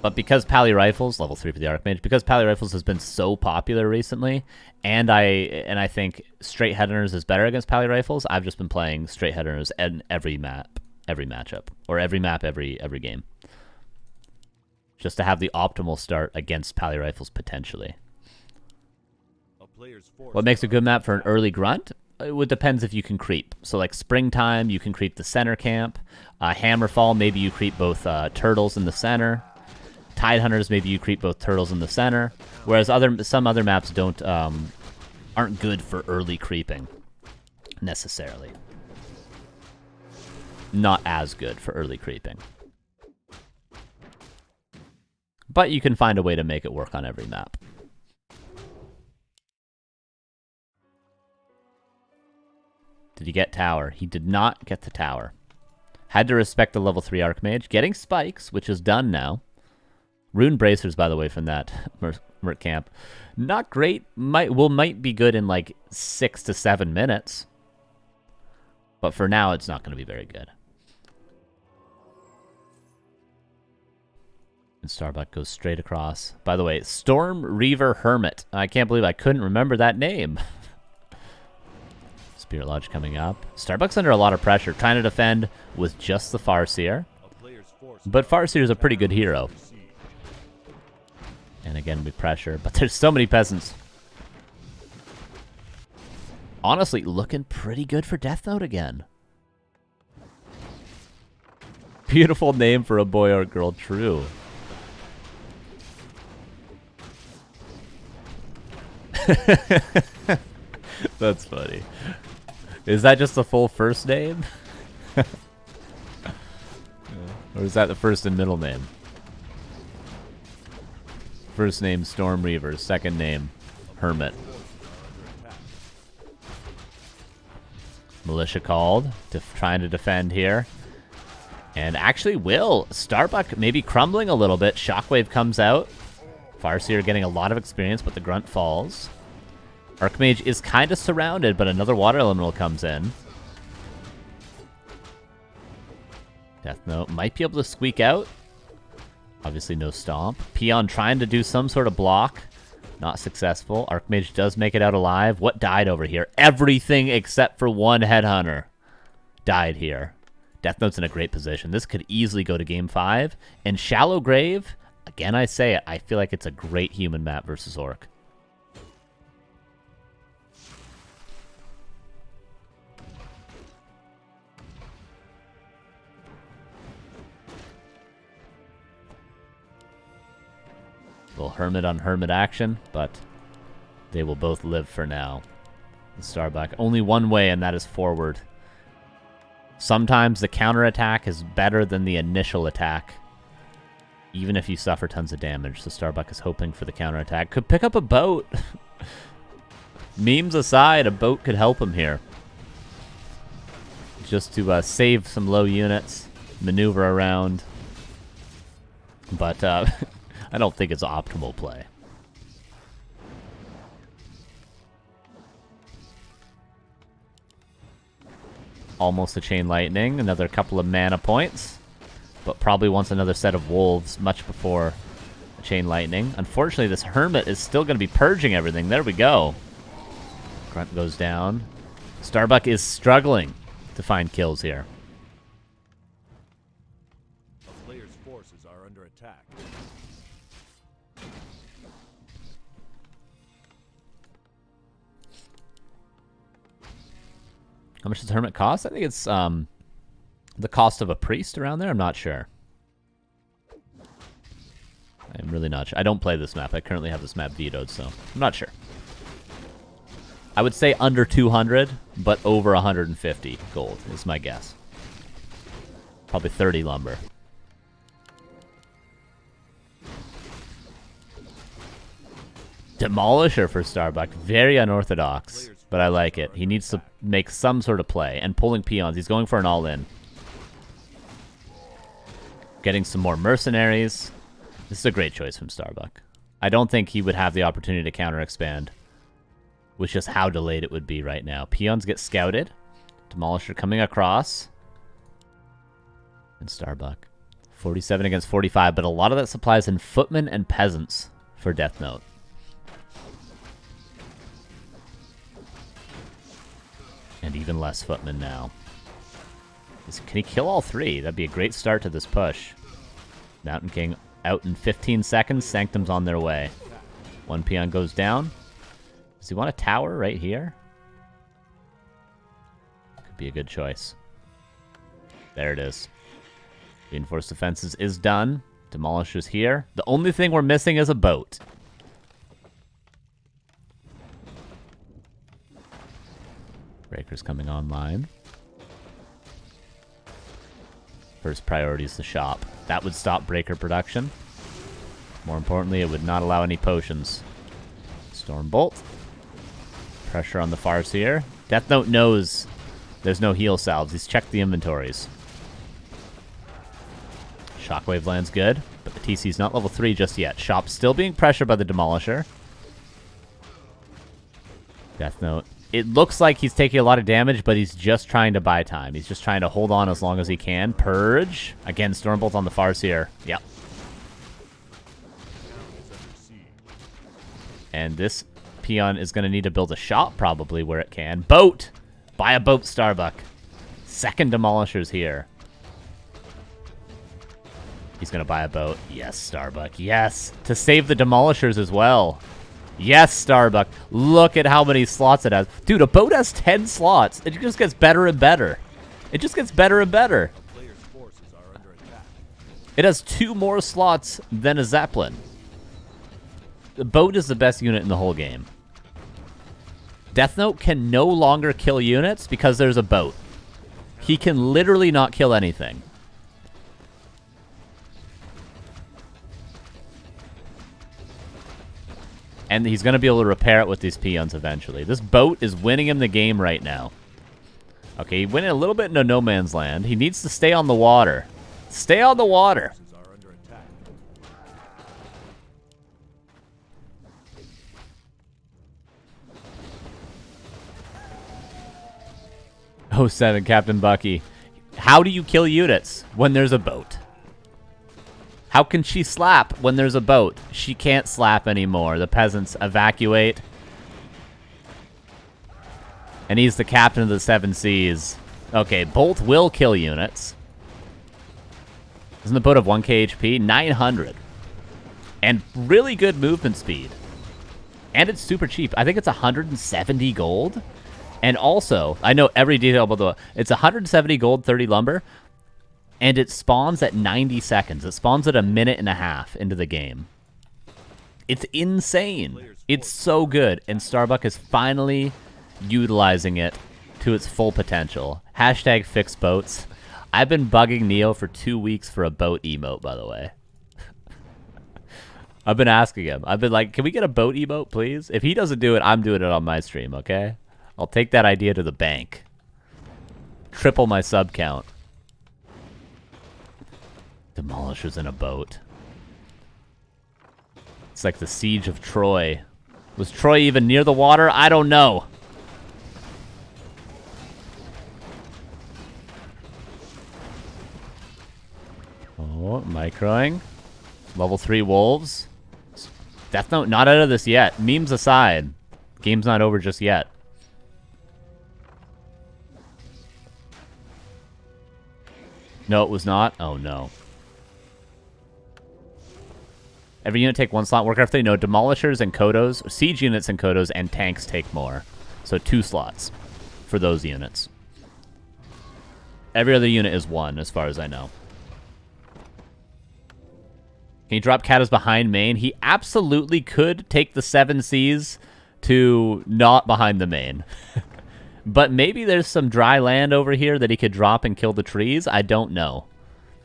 But because Pally Rifles, level 3 for the Archmage, because Pally Rifles has been so popular recently, and I think Straight Headhunters is better against Pally Rifles, I've just been playing Straight Headhunters in every map, every matchup, or every map, every game. Just to have the optimal start against Pally Rifles potentially. What makes a good map for an early grunt? It depends if you can creep. So like springtime, you can creep the center camp. Hammerfall, maybe you creep both turtles in the center. Tidehunters, maybe you creep both turtles in the center. Whereas some other maps aren't good for early creeping necessarily. Not as good for early creeping. But you can find a way to make it work on every map. Did he get tower? He did not get the tower. Had to respect the level 3 Archmage. Getting spikes, which is done now. Rune Bracers, by the way, from that Merc camp. Not great. Might be good in like 6 to 7 minutes. But for now, it's not going to be very good. And Starbuck goes straight across. By the way, Storm Reaver Hermit. I can't believe I couldn't remember that name. Spirit Lodge coming up. Starbuck's under a lot of pressure, trying to defend with just the Farseer. But Farseer is a pretty good hero. And again, with pressure. But there's so many peasants. Honestly, looking pretty good for Deathnote again. Beautiful name for a boy or girl, true. That's funny. Is that just the full first name? Or is that the first and middle name? First name Storm Reaver, second name Hermit. Militia called, trying to defend here. And actually will. Starbuck maybe crumbling a little bit. Shockwave comes out. Farseer getting a lot of experience, but the grunt falls. Archmage is kind of surrounded, but another water elemental comes in. Deathnote might be able to squeak out. Obviously no stomp. Peon trying to do some sort of block. Not successful. Archmage does make it out alive. What died over here? Everything except for one Headhunter died here. Deathnote's in a great position. This could easily go to game 5. And Shallow Grave, again I say it, I feel like it's a great human map versus Orc. Little Hermit on Hermit action, but they will both live for now. And Starbuck, only one way, and that is forward. Sometimes the counterattack is better than the initial attack, even if you suffer tons of damage. So Starbuck is hoping for the counterattack. Could pick up a boat. Memes aside, a boat could help him here. Just to save some low units, maneuver around. But I don't think it's optimal play. Almost a Chain Lightning, another couple of mana points, but probably wants another set of Wolves much before a Chain Lightning. Unfortunately, this Hermit is still going to be purging everything. There we go. Grunt goes down. Starbuck is struggling to find kills here. A player's forces are under attack. How much does Hermit cost? I think it's the cost of a priest around there. I'm not sure. I'm really not sure. I don't play this map. I currently have this map vetoed, so I'm not sure. I would say under 200, but over 150 gold is my guess. Probably 30 lumber. Demolisher for Starbuck. Very unorthodox. But I like it. He needs to make some sort of play. And pulling peons. He's going for an all-in. Getting some more mercenaries. This is a great choice from Starbuck. I don't think he would have the opportunity to counter-expand. With just how delayed it would be right now. Peons get scouted. Demolisher coming across. And Starbuck 47 against 45, but a lot of that supply is in footmen and peasants for Deathnote. And even less footmen now. Can he kill all three? That'd be a great start to this push. Mountain King out in 15 seconds. Sanctum's on their way. One peon goes down. Does he want a tower right here? Could be a good choice. There it is. Reinforced defenses is done. Demolishers here. The only thing we're missing is a boat. Breaker's coming online. First priority is the shop. That would stop breaker production. More importantly, it would not allow any potions. Stormbolt. Pressure on the Farseer. Deathnote knows there's no heal salves. He's checked the inventories. Shockwave lands good, but the TC's not level 3 just yet. Shop's still being pressured by the Demolisher. Deathnote. It looks like he's taking a lot of damage, but he's just trying to buy time. He's just trying to hold on as long as he can. Purge. Again, Stormbolt on the Farseer. Yep. And this peon is going to need to build a shop probably where it can. Boat! Buy a boat, Starbuck. Second Demolisher's here. He's going to buy a boat. Yes, Starbuck. Yes. To save the Demolishers as well. Yes, Starbuck. Look at how many slots it has. Dude, a boat has 10 slots. It just gets better and better. It just gets better and better. It has 2 more slots than a Zeppelin. The boat is the best unit in the whole game. Deathnote can no longer kill units because there's a boat. He can literally not kill anything. And he's going to be able to repair it with these peons eventually. This boat is winning him the game right now. Okay, he went a little bit into no man's land. He needs to stay on the water. Stay on the water. Oh, 7, Captain Bucky. How do you kill units when there's a boat? How can she slap when there's a boat? She can't slap anymore. The peasants evacuate. And he's the captain of the 7 seas. Okay, Bolt will kill units. Doesn't the boat have 1k HP? 900. And really good movement speed. And it's super cheap. I think it's 170 gold. And also, I know every detail about the... It's 170 gold, 30 lumber. And it spawns at 90 seconds. It spawns at a minute and a half into the game. It's insane. It's so good. And Starbuck is finally utilizing it to its full potential. Hashtag fix boats. I've been bugging Neo for 2 weeks for a boat emote, by the way. I've been asking him. I've been like, can we get a boat emote, please? If he doesn't do it, I'm doing it on my stream, okay? I'll take that idea to the bank. Triple my sub count. Demolishers in a boat. It's like the siege of Troy. Was Troy even near the water? I don't know. Oh, microing. Level 3 wolves. Deathnote not out of this yet. Memes aside. Game's not over just yet. No, it was not. Oh, no. Every unit take 1 slot. Warcraft 3, no. Demolishers and Kodos, siege units and Kodos, and tanks take more. So 2 slots for those units. Every other unit is 1, as far as I know. Can he drop Katas behind main? He absolutely could take the 7 seas to not behind the main. But maybe there's some dry land over here that he could drop and kill the trees. I don't know.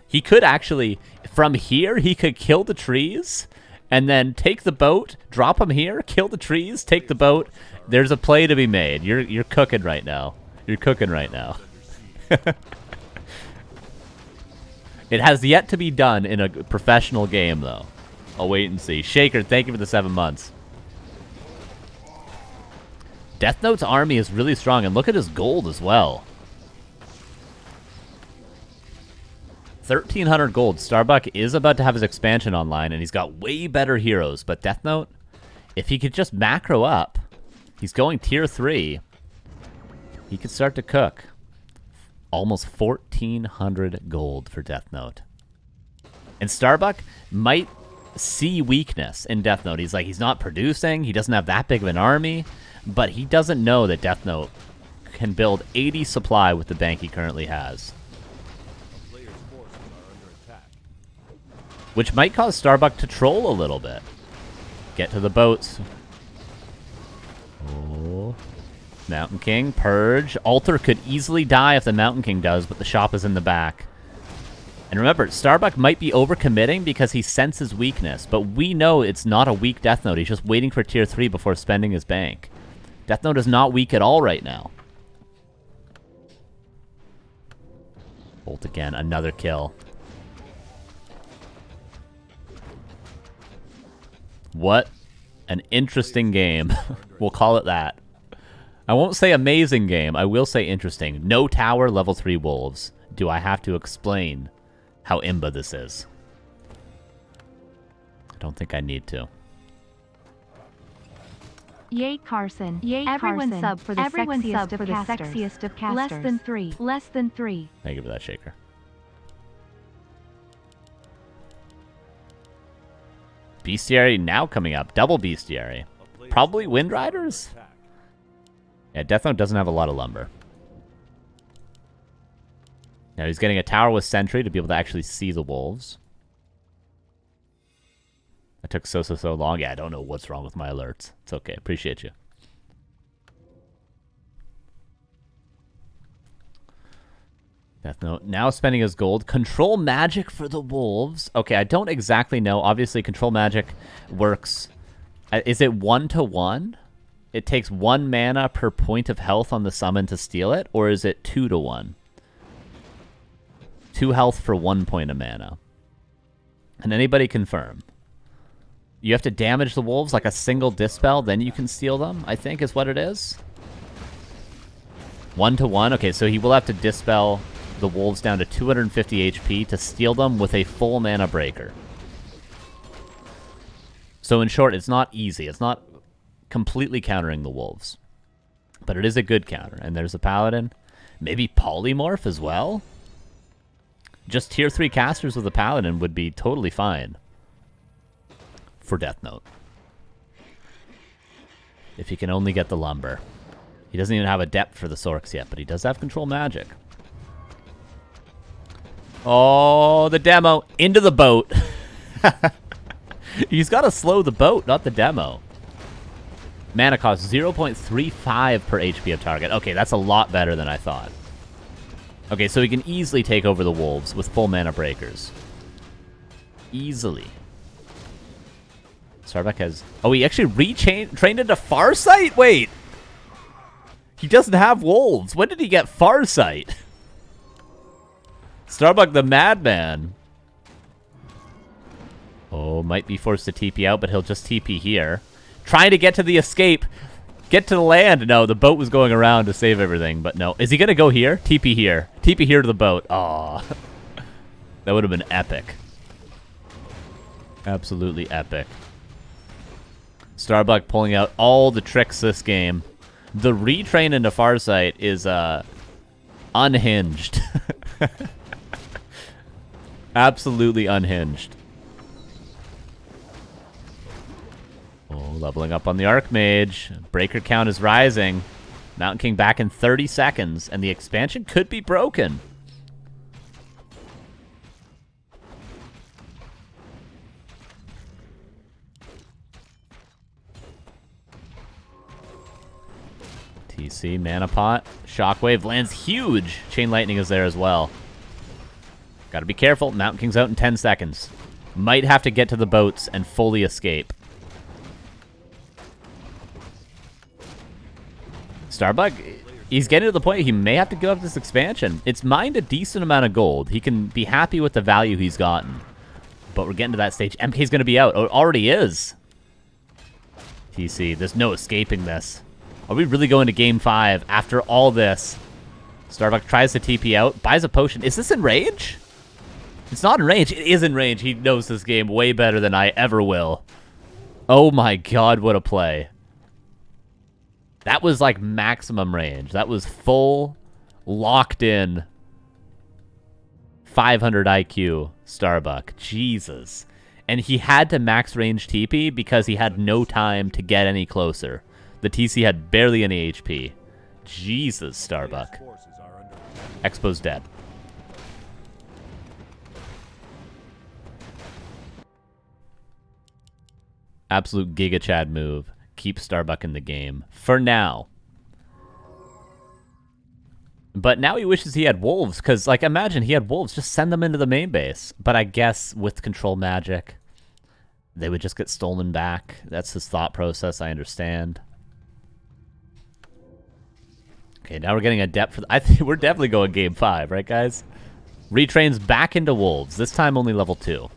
He could actually, from here, he could kill the trees and then take the boat, drop him here, kill the trees, take the boat. There's a play to be made. You're cooking right now. You're cooking right now. It has yet to be done in a professional game, though. I'll wait and see. Shaker, thank you for the 7 months. Deathnote's army is really strong, and look at his gold as well. 1,300 gold. Starbuck is about to have his expansion online, and he's got way better heroes. But Deathnote, if he could just macro up, he's going tier 3. He could start to cook. Almost 1,400 gold for Deathnote. And Starbuck might see weakness in Deathnote. He's like, he's not producing. He doesn't have that big of an army. But he doesn't know that Deathnote can build 80 supply with the bank he currently has. Players' forces are under attack. Which might cause Starbuck to troll a little bit. Get to the boats. Oh. Mountain King, Purge. Altar could easily die if the Mountain King does, but the shop is in the back. And remember, Starbuck might be overcommitting because he senses weakness, but we know it's not a weak Deathnote. He's just waiting for tier 3 before spending his bank. Deathnote is not weak at all right now. Bolt again, another kill. What an interesting game. We'll call it that. I won't say amazing game. I will say interesting. No tower, level 3 wolves. Do I have to explain how imba this is? I don't think I need to. Yay Carson. Yay everyone Carson. Sub for the everyone sexiest sub for the sexiest of casters. Less than 3. Less than 3. Thank you for that, Shaker. Bestiary now coming up. Double Bestiary. Probably Wind Riders? Yeah, Deathnote doesn't have a lot of lumber. Now he's getting a tower with sentry to be able to actually see the wolves. That took so long. Yeah, I don't know what's wrong with my alerts. It's okay. Appreciate you. Deathnote now spending his gold. Control magic for the wolves. Okay, I don't exactly know. Obviously, control magic works. Is it 1-to-1? It takes 1 mana per point of health on the summon to steal it? Or is it 2-to-1? 2 health for 1 point of mana. Can anybody confirm? You have to damage the wolves like a single dispel, then you can steal them, I think is what it is. 1-to-1? Okay, so he will have to dispel the wolves down to 250 HP to steal them with a full mana breaker. So in short, it's not easy. It's not completely countering the wolves. But it is a good counter. And there's a paladin. Maybe polymorph as well? Just tier 3 casters with a paladin would be totally fine for Deathnote. If he can only get the lumber. He doesn't even have a depth for the Sorks yet, but he does have control magic. Oh, the demo. Into the boat. He's got to slow the boat, not the demo. Mana cost 0.35 per HP of target. Okay, that's a lot better than I thought. Okay, so he can easily take over the wolves with full mana breakers. Easily. Starbuck has... Oh, he actually trained into Farsight? Wait! He doesn't have wolves. When did he get Farsight? Starbuck the madman. Oh, might be forced to TP out, but he'll just TP here. Trying to get to the escape. Get to the land. No, the boat was going around to save everything, but no. Is he going to go here? TP here. TP here to the boat. Aw. That would have been epic. Absolutely epic. Starbuck pulling out all the tricks this game. The retrain into Farsight is unhinged. Absolutely unhinged. Oh, leveling up on the Archmage. Breaker count is rising. Mountain King back in 30 seconds, and the expansion could be broken. TC, Mana Pot, Shockwave lands huge. Chain Lightning is there as well. Gotta be careful. Mountain King's out in 10 seconds. Might have to get to the boats and fully escape. Starbuck, he's getting to the point he may have to give up this expansion. It's mined a decent amount of gold. He can be happy with the value he's gotten. But we're getting to that stage. MK's going to be out. Oh, it already is. TC, there's no escaping this. Are we really going to Game 5 after all this? Starbuck tries to TP out, buys a potion. Is this Enrage? It's not in range. It is in range. He knows this game way better than I ever will. Oh my god, what a play. That was like maximum range. That was full, locked in, 500 IQ Starbuck. Jesus. And he had to max range TP because he had no time to get any closer. The TC had barely any HP. Jesus, Starbuck. Expo's dead. Absolute Giga Chad move. Keep Starbuck in the game. For now. But now he wishes he had wolves, because, like, imagine he had wolves. Just send them into the main base. But I guess with control magic, they would just get stolen back. That's his thought process, I understand. Okay, now we're getting a depth for... I think we're definitely going game 5, right, guys? Retrains back into wolves. This time only level 2.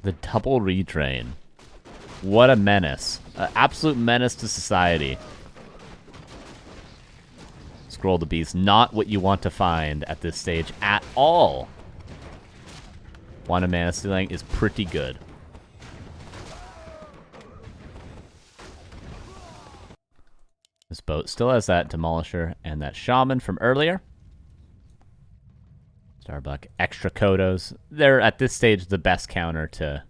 The double retrain. What a menace. An absolute menace to society. Scroll the Beast. Not what you want to find at this stage at all. One of mana stealing is pretty good. This boat still has that Demolisher and that Shaman from earlier. Starbuck, extra Kodos. They're, at this stage, the best counter to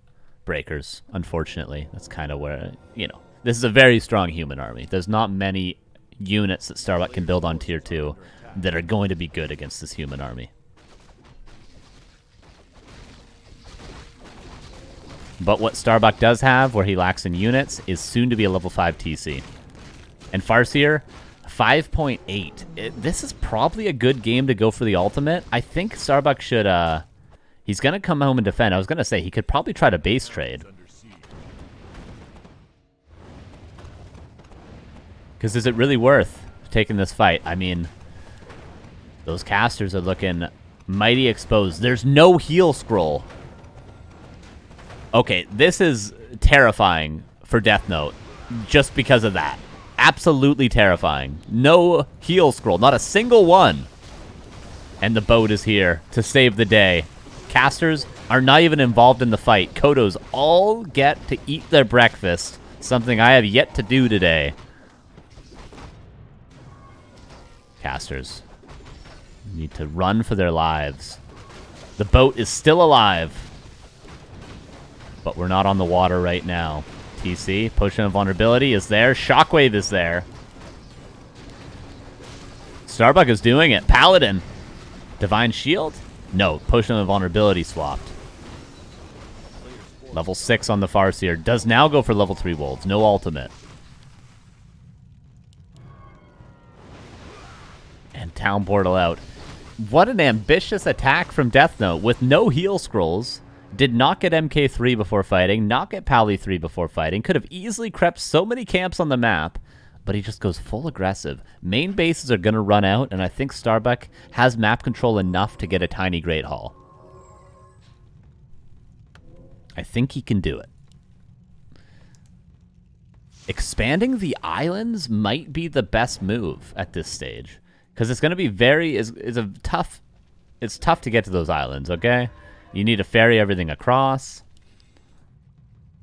Breakers, unfortunately. That's kind of where, you know, this is a very strong human army. There's not many units that Starbuck can build on tier 2 that are going to be good against this human army. But what Starbuck does have, where he lacks in units, is soon to be a level 5 TC. And Farseer, 5.8. This is probably a good game to go for the ultimate. I think Starbuck should, he's going to come home and defend. I was going to say, he could probably try to base trade. Because is it really worth taking this fight? I mean, those casters are looking mighty exposed. There's no heal scroll. Okay, this is terrifying for Deathnote just because of that. Absolutely terrifying. No heal scroll, not a single one. And the boat is here to save the day. Casters are not even involved in the fight. Kodos all get to eat their breakfast, something I have yet to do today. Casters need to run for their lives. The boat is still alive. But we're not on the water right now. TC, Potion of Vulnerability is there. Shockwave is there. Starbuck is doing it. Paladin. Divine Shield? No, Potion of Vulnerability swapped. Level 6 on the Farseer. Does now go for level 3 Wolves. No ultimate. And Town Portal out. What an ambitious attack from Deathnote with no heal scrolls. Did not get MK3 before fighting, not get Pally 3 before fighting. Could have easily crept so many camps on the map, but he just goes full aggressive. Main bases are going to run out, and I think Starbuck has map control enough to get a tiny Great Hall. I think he can do it. Expanding the islands might be the best move at this stage, because it's going to be it's tough to get to those islands, okay? You need to ferry everything across.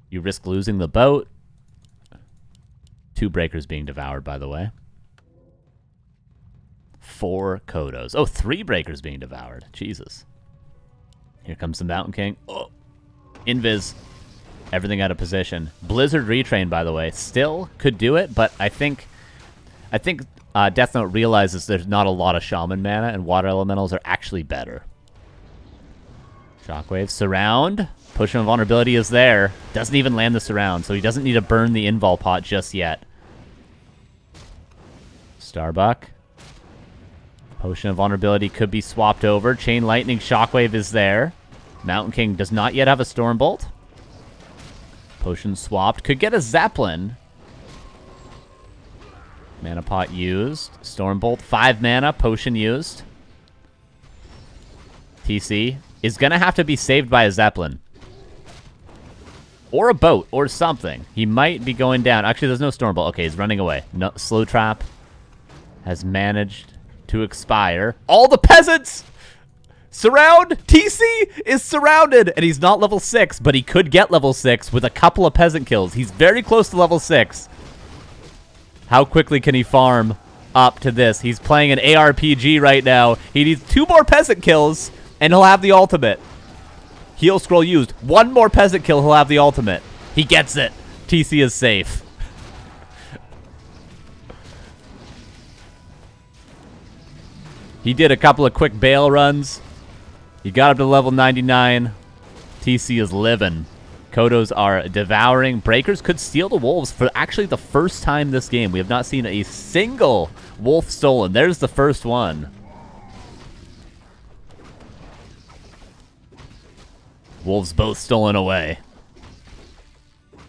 You risk losing the boat. 2 breakers being devoured, by the way. 4 Kodos. Oh, 3 breakers being devoured. Jesus. Here comes the Mountain King. Oh, Invis. Everything out of position. Blizzard retrain, by the way. Still could do it, but I think Deathnote realizes there's not a lot of Shaman mana, and Water Elementals are actually better. Shockwave, surround. Potion of Vulnerability is there. Doesn't even land the surround, so he doesn't need to burn the invul pot just yet. Starbuck. Potion of Vulnerability could be swapped over. Chain Lightning, Shockwave is there. Mountain King does not yet have a Stormbolt. Potion swapped. Could get a Zeppelin. Mana pot used. Stormbolt, 5 mana. Potion used. TC is going to have to be saved by a Zeppelin. Or a boat, or something. He might be going down. Actually, there's no Stormbolt. Okay, he's running away. No, Slow Trap has managed to expire. All the peasants! Surround! TC is surrounded! And he's not level 6, but he could get level 6 with a couple of peasant kills. He's very close to level 6. How quickly can he farm up to this? He's playing an ARPG right now. He needs 2 more peasant kills, and he'll have the ultimate. Heal scroll used. 1 more peasant kill, he'll have the ultimate. He gets it. TC is safe. He did a couple of quick bail runs. He got up to level 99. TC is living. Kodos are devouring. Breakers could steal the wolves for actually the first time this game. We have not seen a single wolf stolen. There's the first one. Wolves both stolen away.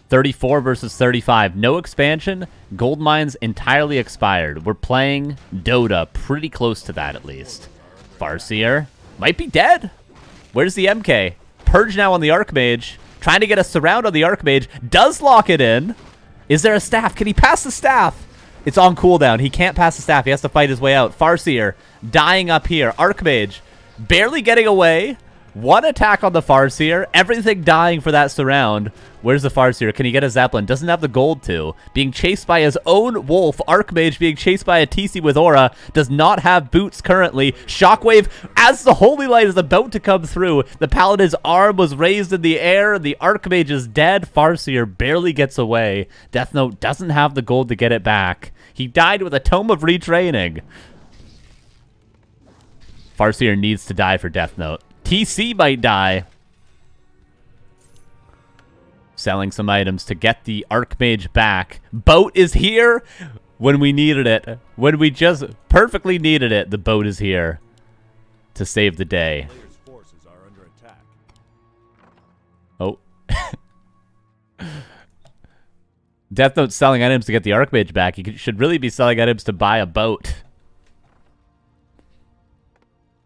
34 versus 35. No expansion. Gold mines entirely expired. We're playing Dota pretty close to that at least. Farseer might be dead. Where's the MK? Purge now on the Archmage. Trying to get a surround on the Archmage. Does lock it in. Is there a staff? Can he pass the staff? It's on cooldown. He can't pass the staff. He has to fight his way out. Farseer dying up here. Archmage barely getting away. 1 attack on the Farseer. Everything dying for that surround. Where's the Farseer? Can he get a Zeppelin? Doesn't have the gold to. Being chased by his own wolf. Archmage being chased by a TC with Aura. Does not have boots currently. Shockwave as the Holy Light is about to come through. The Paladin's arm was raised in the air. The Archmage is dead. Farseer barely gets away. Deathnote doesn't have the gold to get it back. He died with a Tome of Retraining. Farseer needs to die for Deathnote. TC might die. Selling some items to get the Archmage back. Boat is here when we needed it. When we just perfectly needed it, the boat is here to save the day. Players' forces are under attack. Oh. Deathnote's selling items to get the Archmage back. He should really be selling items to buy a boat.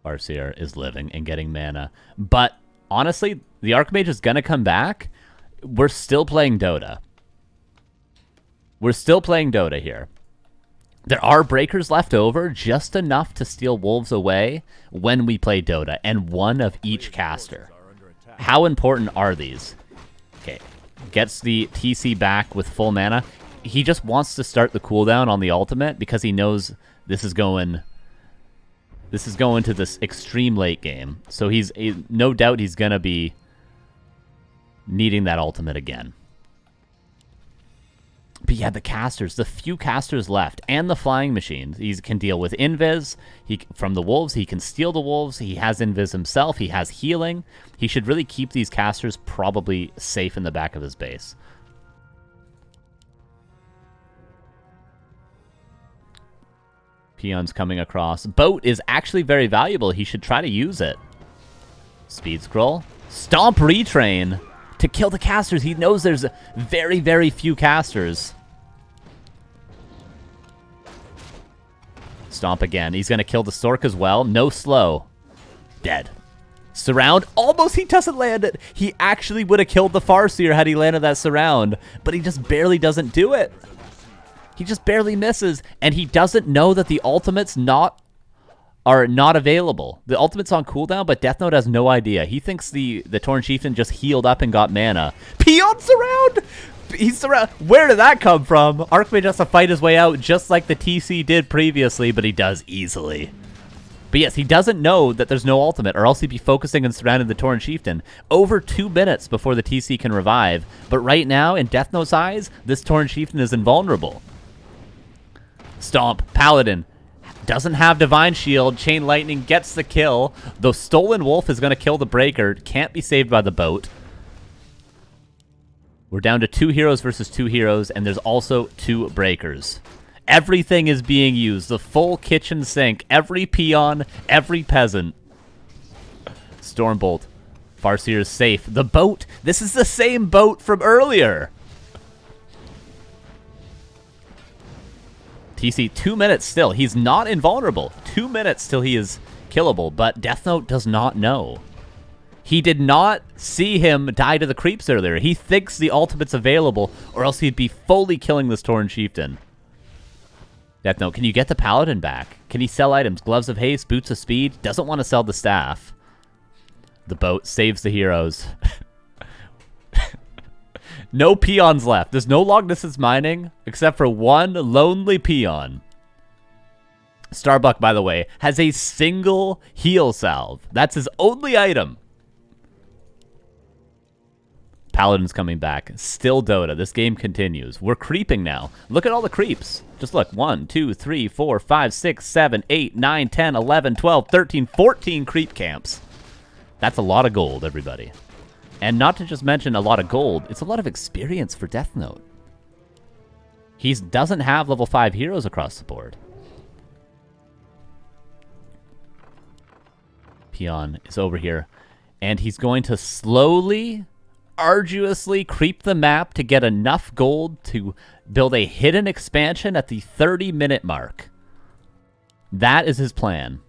Farseer is living and getting mana. But honestly, the Archmage is going to come back. We're still playing Dota. We're still playing Dota here. There are breakers left over, just enough to steal wolves away when we play Dota, and 1 of each caster. How important are these? Okay, gets the TC back with full mana. He just wants to start the cooldown on the ultimate because he knows this is going to this extreme late game. So he's no doubt he's going to be needing that ultimate again. But yeah, the casters, the few casters left, and the flying machines. He can deal with invis. From the wolves, he can steal the wolves. He has invis himself. He has healing. He should really keep these casters probably safe in the back of his base. Peons coming across. Boat is actually very valuable. He should try to use it. Speed scroll. Stomp retrain to kill the casters. He knows there's very, very few casters. Stomp again. He's going to kill the Stork as well. No slow. Dead. Surround. Almost he doesn't land it. He actually would have killed the Farseer had he landed that surround, but he just barely doesn't do it. He just barely misses, and he doesn't know that the ultimates are not available. The ultimate's on cooldown, but Deathnote has no idea. He thinks the Torn Chieftain just healed up and got mana. Peon surround! He's surround. Where did that come from? Archmage has to fight his way out just like the TC did previously, but he does easily. But yes, he doesn't know that there's no ultimate, or else he'd be focusing and surrounding the Torn Chieftain. Over 2 minutes before the TC can revive, but right now, in Deathnote's eyes, this Torn Chieftain is invulnerable. Stomp. Paladin. Doesn't have Divine Shield. Chain Lightning gets the kill. The Stolen Wolf is going to kill the Breaker. Can't be saved by the boat. We're down to 2 heroes versus 2 heroes, and there's also 2 Breakers. Everything is being used. The full kitchen sink. Every peon, every peasant. Stormbolt. Farseer is safe. The boat. This is the same boat from earlier. TC, 2 minutes still. He's not invulnerable. 2 minutes till he is killable, but Deathnote does not know. He did not see him die to the creeps earlier. He thinks the ultimate's available, or else he'd be fully killing this Tauren Chieftain. Deathnote, can you get the Paladin back? Can he sell items? Gloves of Haste, Boots of Speed? Doesn't want to sell the staff. The boat saves the heroes. No peons left. There's no long distance mining, except for one lonely peon. Starbuck, by the way, has a single heal salve. That's his only item. Paladin's coming back. Still Dota. This game continues. We're creeping now. Look at all the creeps. Just look. 1, 2, 3, 4, 5, 6, 7, 8, 9, 10, 11, 12, 13, 14 creep camps. That's a lot of gold, everybody. And not to just mention a lot of gold, it's a lot of experience for Deathnote. He doesn't have level 5 heroes across the board. Peon is over here. And he's going to slowly, arduously creep the map to get enough gold to build a hidden expansion at the 30-minute mark. That is his plan.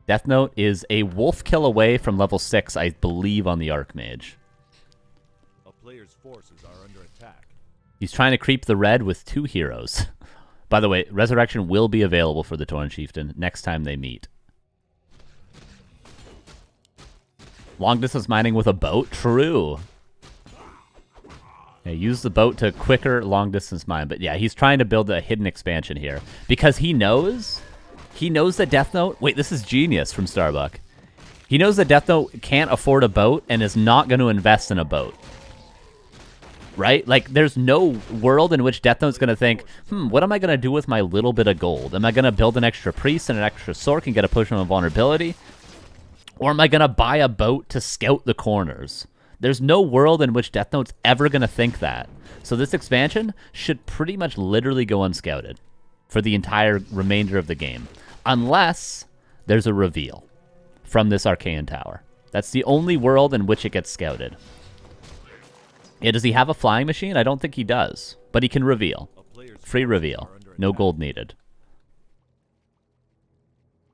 Deathnote is a wolf kill away from level 6, I believe, on the Archmage. A player's forces are under attack. He's trying to creep the red with 2 heroes. By the way, Resurrection will be available for the Tauren Chieftain next time they meet. Long distance mining with a boat? True. Yeah, use the boat to quicker long distance mine. But yeah, he's trying to build a hidden expansion here. Because he knows that Deathnote... Wait, this is genius from Starbuck. He knows that Deathnote can't afford a boat and is not going to invest in a boat. Right? Like, there's no world in which Deathnote's going to think, what am I going to do with my little bit of gold? Am I going to build an extra priest and an extra sork and get a potion of invulnerability? Or am I going to buy a boat to scout the corners? There's no world in which Deathnote's ever going to think that. So this expansion should pretty much literally go unscouted for the entire remainder of the game. Unless there's a reveal from this Arcane Tower. That's the only world in which it gets scouted. Yeah, does he have a flying machine? I don't think he does. But he can reveal. Free reveal. No gold needed.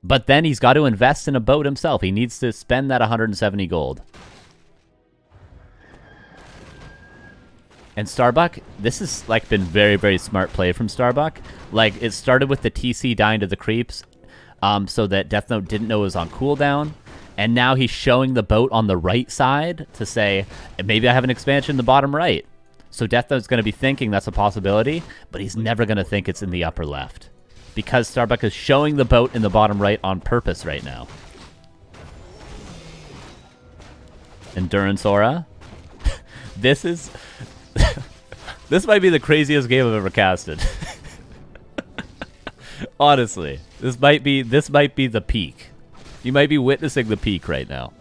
But then he's got to invest in a boat himself. He needs to spend that 170 gold. And Starbuck, this has like been very, very smart play from Starbuck. Like, it started with the TC dying to the creeps, so that Deathnote didn't know it was on cooldown. And now he's showing the boat on the right side to say, maybe I have an expansion in the bottom right. So Deathnote's going to be thinking that's a possibility, but he's never going to think it's in the upper left. Because Starbuck is showing the boat in the bottom right on purpose right now. Endurance Aura. This is... this might be the craziest game I've ever casted. Honestly, this might be the peak. You might be witnessing the peak right now.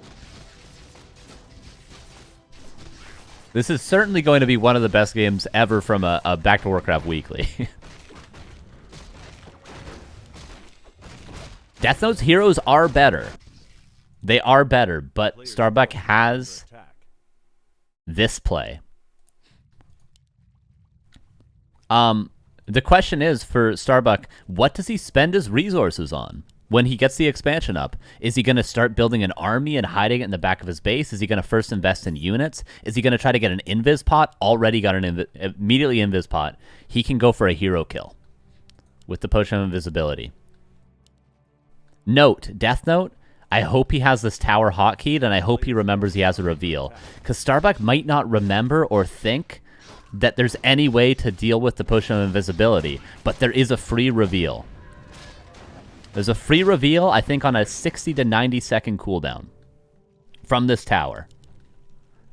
This is certainly going to be one of the best games ever from a Back to Warcraft Weekly. Deathnote's heroes are better. They are better, but Starbuck has this play. The question is, for Starbuck, what does he spend his resources on when he gets the expansion up? Is he going to start building an army and hiding it in the back of his base? Is he going to first invest in units? Is he going to try to get an invis pot? Already got an immediately invis pot. He can go for a hero kill with the potion of invisibility. Note, Deathnote, I hope he has this tower hotkeyed, and I hope he remembers he has a reveal. Because Starbuck might not remember or think that there's any way to deal with the potion of invisibility, but there is a free reveal. There's a free reveal, I think, on a 60 to 90 second cooldown from this tower.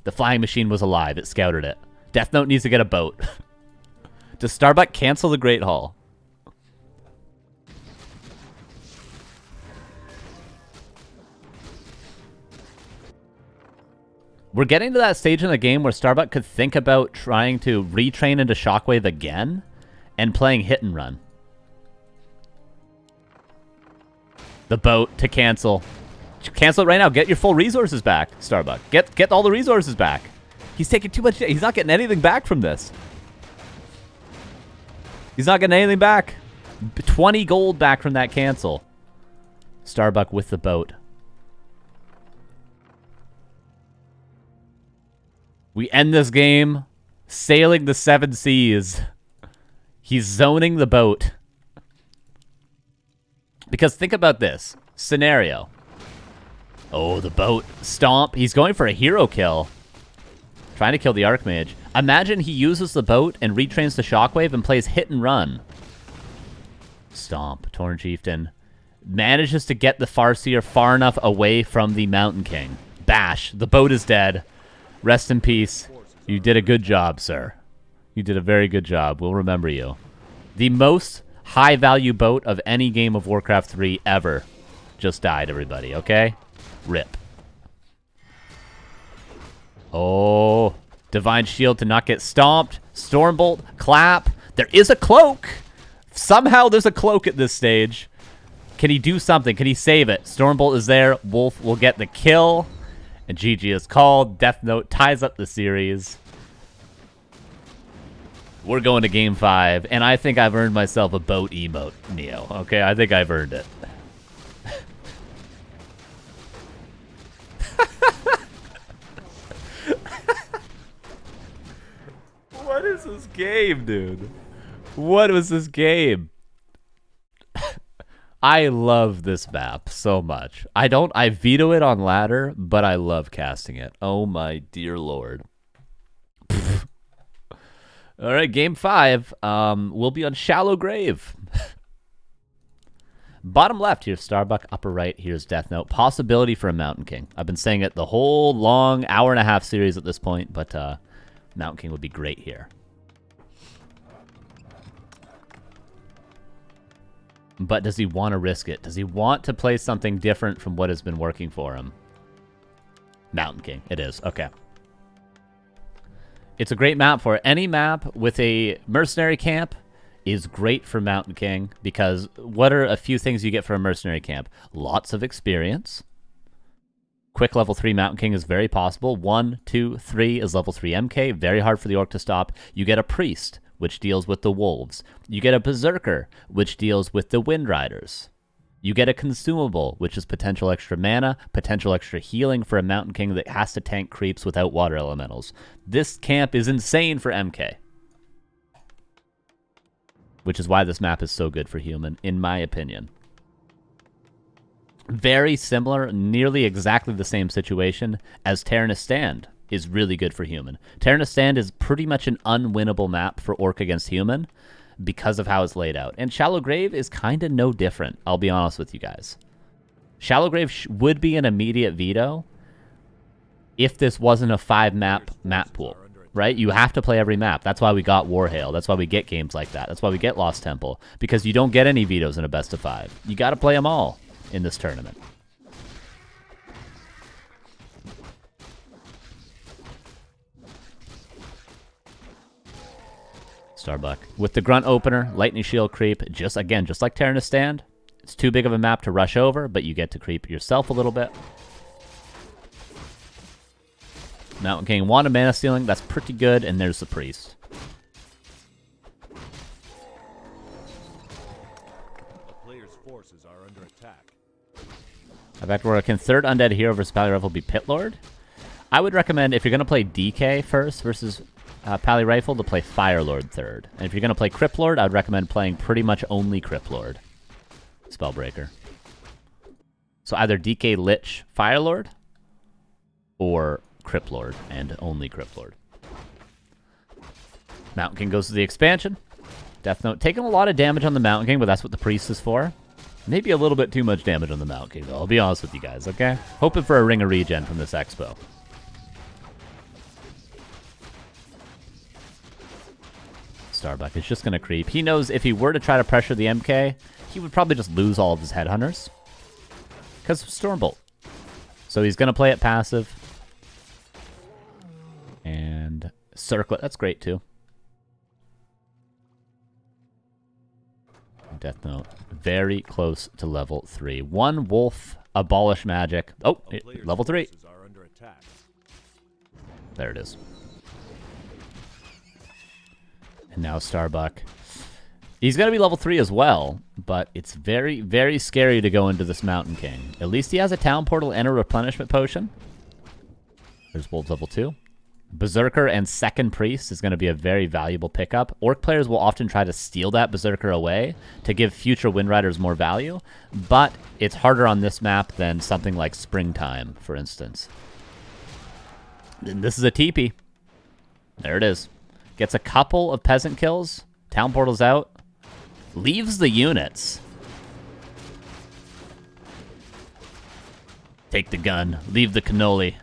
The flying machine was alive. It scouted it. Deathnote needs to get a boat. Does Starbuck cancel the Great Hall? We're getting to that stage in the game where Starbuck could think about trying to retrain into Shockwave again and playing hit and run. The boat to cancel. Cancel it right now. Get your full resources back, Starbuck. Get all the resources back. He's taking too much. He's not getting anything back from this. He's not getting anything back. 20 gold back from that cancel. Starbuck with the boat. We end this game sailing the 7 seas. He's zoning the boat. Because think about this scenario. Oh, the boat. Stomp. He's going for a hero kill. Trying to kill the Archmage. Imagine he uses the boat and retrains the Shockwave and plays hit and run. Stomp. Torn Chieftain. Manages to get the Farseer far enough away from the Mountain King. Bash. The boat is dead. Rest in peace. You did a good job, sir. You did a very good job. We'll remember you. The most high-value boat of any game of Warcraft 3 ever just died, everybody, okay? Rip. Oh, Divine Shield to not get stomped. Stormbolt, clap. There is a cloak. Somehow there's a cloak at this stage. Can he do something? Can he save it? Stormbolt is there. Wolf will get the kill. And GG is called. Deathnote ties up the series. We're going to Game 5, and I think I've earned myself a boat emote, Neo. Okay, I think I've earned it. What is this game, dude? What was this game? I love this map so much. I veto it on ladder, but I love casting it. Oh my dear lord. All right, Game 5. We'll be on Shallow Grave. Bottom left, here's Starbuck. Upper right, here's Deathnote. Possibility for a Mountain King. I've been saying it the whole long hour-and-a-half series at this point, but Mountain King would be great here. But does he want to risk it? Does he want to play something different from what has been working for him? Mountain King. It is. Okay. It's a great map for it. Any map with a mercenary camp is great for Mountain King because what are a few things you get for a mercenary camp? Lots of experience. Quick level 3 Mountain King is very possible. 1, 2, 3 is level 3 MK. Very hard for the Orc to stop. You get a Priest, which deals with the Wolves. You get a Berserker, which deals with the Wind Riders. You get a Consumable, which is potential extra mana, potential extra healing for a Mountain King that has to tank creeps without water elementals. This camp is insane for MK. Which is why this map is so good for human, in my opinion. Very similar, nearly exactly the same situation as Terranus Stand is really good for human. Terranus Stand is pretty much an unwinnable map for Orc against human because of how it's laid out. And Shallow Grave is kind of no different, I'll be honest with you guys. Shallow Grave would be an immediate veto if this wasn't a 5-map map pool, right? You have to play every map. That's why we got Warhail. That's why we get games like that. That's why we get Lost Temple, because you don't get any vetoes in a best of 5. You got to play them all in this tournament. Starbuck. With the Grunt Opener, Lightning Shield creep, just like Terranus Stand. It's too big of a map to rush over, but you get to creep yourself a little bit. Mountain King, Wand of Mana Stealing, that's pretty good, and there's the Priest. A player's forces are under attack. Back to where can third Undead Hero versus Pally Rifle be Pit Lord? I would recommend, if you're going to play DK first versus Pally Rifle, to play Fire Lord third. And if you're going to play Crypt Lord, I'd recommend playing pretty much only Crypt Lord. Spellbreaker. So either DK Lich Fire Lord or Crypt Lord and only Crypt Lord. Mountain King goes to the expansion. Deathnote taking a lot of damage on the Mountain King, but that's what the Priest is for. Maybe a little bit too much damage on the Mountain King, though. I'll be honest with you guys, okay? Hoping for a Ring of Regen from this expo. Starbuck is just going to creep. He knows if he were to try to pressure the MK, he would probably just lose all of his Headhunters. Because of Stormbolt. So he's going to play it passive. And Circlet, that's great too. Deathnote, very close to level 3. One Wolf, Abolish Magic. Oh, level 3. There it is. And now Starbuck. He's going to be level 3 as well, but it's very, very scary to go into this Mountain King. At least he has a Town Portal and a Replenishment Potion. There's Wolves level 2. Berserker and second Priest is going to be a very valuable pickup. Orc players will often try to steal that Berserker away to give future Wind Riders more value, but it's harder on this map than something like Springtime, for instance. And this is a TP. There it is. Gets a couple of peasant kills. Town portal's out. Leaves the units. Take the gun. Leave the cannoli.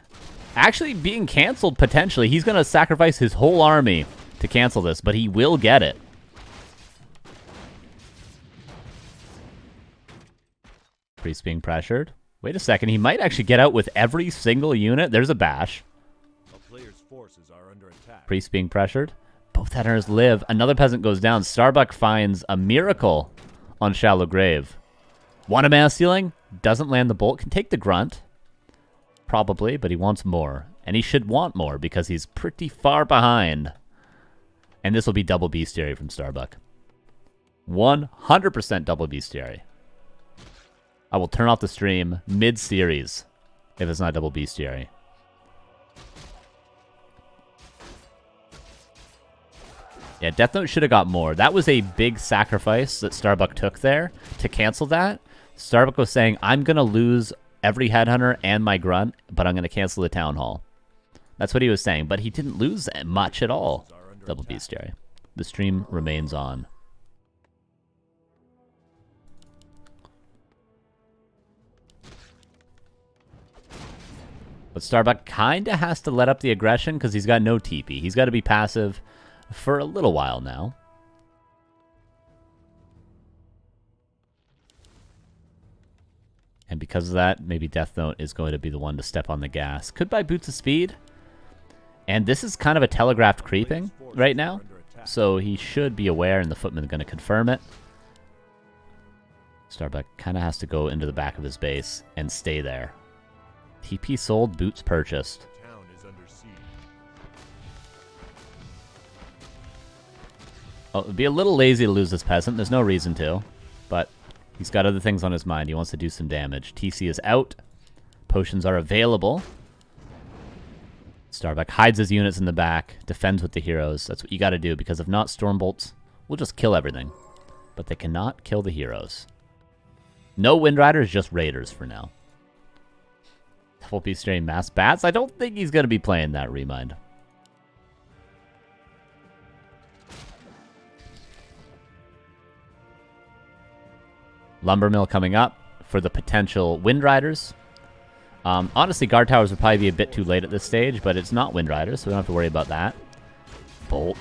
Actually being canceled potentially. He's going to sacrifice his whole army to cancel this, but he will get it. Priest being pressured. Wait a second. He might actually get out with every single unit. There's a bash. A player's forces are under attack. Priest being pressured. Both headhunters live. Another peasant goes down. Starbuck finds a miracle on Shallow Grave. Want a mana stealing? Doesn't land the bolt. Can take the grunt. Probably, but he wants more. And he should want more because he's pretty far behind. And this will be double bestiary from Starbuck. 100% double bestiary. I will turn off the stream mid-series if it's not double bestiary. Yeah, Deathnote should have got more. That was a big sacrifice that Starbuck took there to cancel that. Starbuck was saying, I'm going to lose every headhunter and my grunt, but I'm going to cancel the town hall. That's what he was saying, but he didn't lose much at all. Double bestiary. The stream remains on. But Starbuck kind of has to let up the aggression because he's got no TP. He's got to be passive for a little while now. And because of that, maybe Deathnote is going to be the one to step on the gas. Could buy Boots of Speed. And this is kind of a telegraphed creeping right now. So he should be aware, and the footman is going to confirm it. Starbuck kind of has to go into the back of his base and stay there. TP sold, Boots purchased. Town is under siege. Oh, it'd be a little lazy to lose this peasant. There's no reason to. But he's got other things on his mind. He wants to do some damage. TC is out. Potions are available. Starbuck hides his units in the back. Defends with the heroes. That's what you got to do, because if not, Stormbolts will just kill everything. But they cannot kill the heroes. No Wind Riders, just Raiders for now. Double bestiary mass bats? I don't think he's going to be playing that remind. Lumber Mill coming up for the potential Wind Riders. Honestly, Guard Towers would probably be a bit too late at this stage, but it's not Wind Riders, so we don't have to worry about that. Bolt.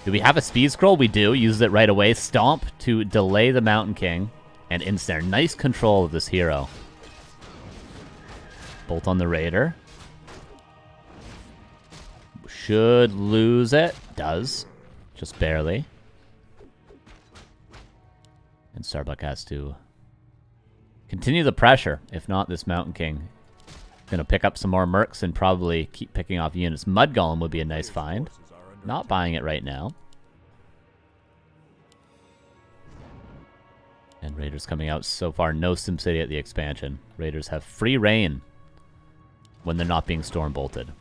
Do we have a speed scroll? We do. Uses it right away. Stomp to delay the Mountain King and ensnare. Nice control of this hero. Bolt on the Raider. Should lose it. Does. Just barely. And Starbuck has to continue the pressure. If not, this Mountain King is going to pick up some more mercs and probably keep picking off units. Mud Golem would be a nice find. Not buying it right now. And Raiders coming out so far. No SimCity at the expansion. Raiders have free reign when they're not being storm bolted.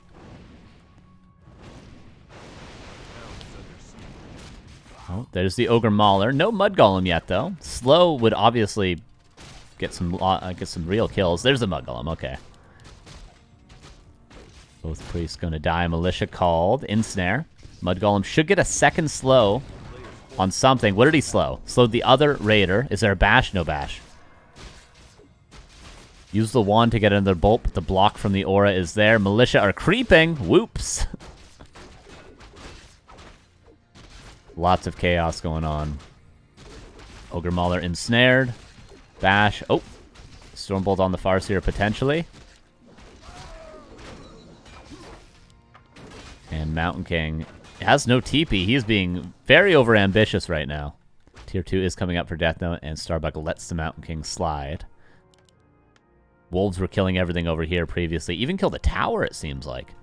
Oh, there's the Ogre Mauler. No Mud Golem yet, though. Slow would obviously get some real kills. There's the Mud Golem. Okay. Both priests going to die. Militia called. Ensnare. Mud Golem should get a second slow on something. What did he slow? Slowed the other Raider. Is there a bash? No bash. Use the wand to get another bolt, but the block from the aura is there. Militia are creeping. Whoops. Lots of chaos going on. Ogre Mauler ensnared. Bash. Oh. Stormbolt on the Farseer potentially. And Mountain King has no TP. He is being very overambitious right now. Tier 2 is coming up for Deathnote, and Starbuck lets the Mountain King slide. Wolves were killing everything over here previously. Even killed a tower, it seems like.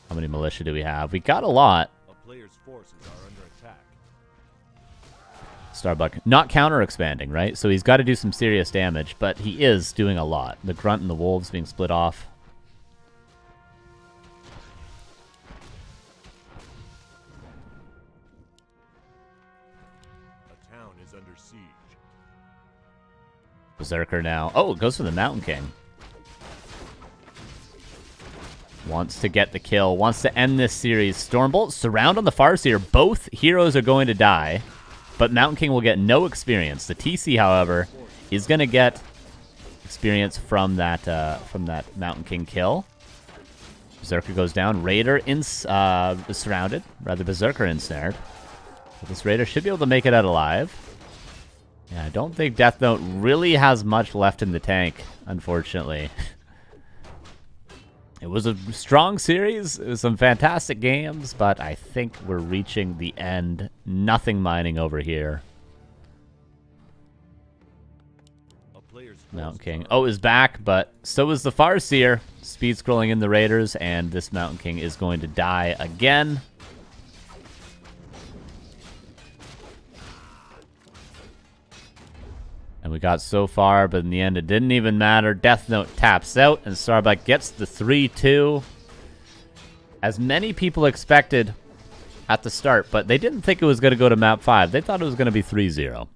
How many militia do we have? We got a lot. A player's forces are under attack. Starbuck. Not counter-expanding, right? So he's got to do some serious damage, but he is doing a lot. The Grunt and the Wolves being split off. A town is under siege. Berserker now. Oh, it goes for the Mountain King. Wants to get the kill. Wants to end this series. Stormbolt, Surround on the Farseer. Both heroes are going to die. But Mountain King will get no experience. The TC, however, is going to get experience from that Mountain King kill. Berserker goes down. Raider surrounded. Rather, Berserker ensnared. But this Raider should be able to make it out alive. Yeah, I don't think Deathnote really has much left in the tank, unfortunately. It was a strong series. It was some fantastic games, but I think we're reaching the end. Nothing mining over here. Mountain King. Oh, is back, but so is the Farseer. Speed scrolling in the Raiders, and this Mountain King is going to die again. And we got so far, but in the end, it didn't even matter. Deathnote taps out, and Starbuck gets the 3-2. As many people expected at the start, but they didn't think it was going to go to map 5. They thought it was going to be 3-0.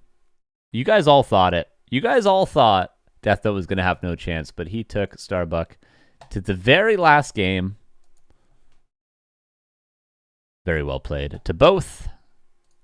You guys all thought it. You guys all thought Deathnote was going to have no chance, but he took Starbuck to the very last game. Very well played to both.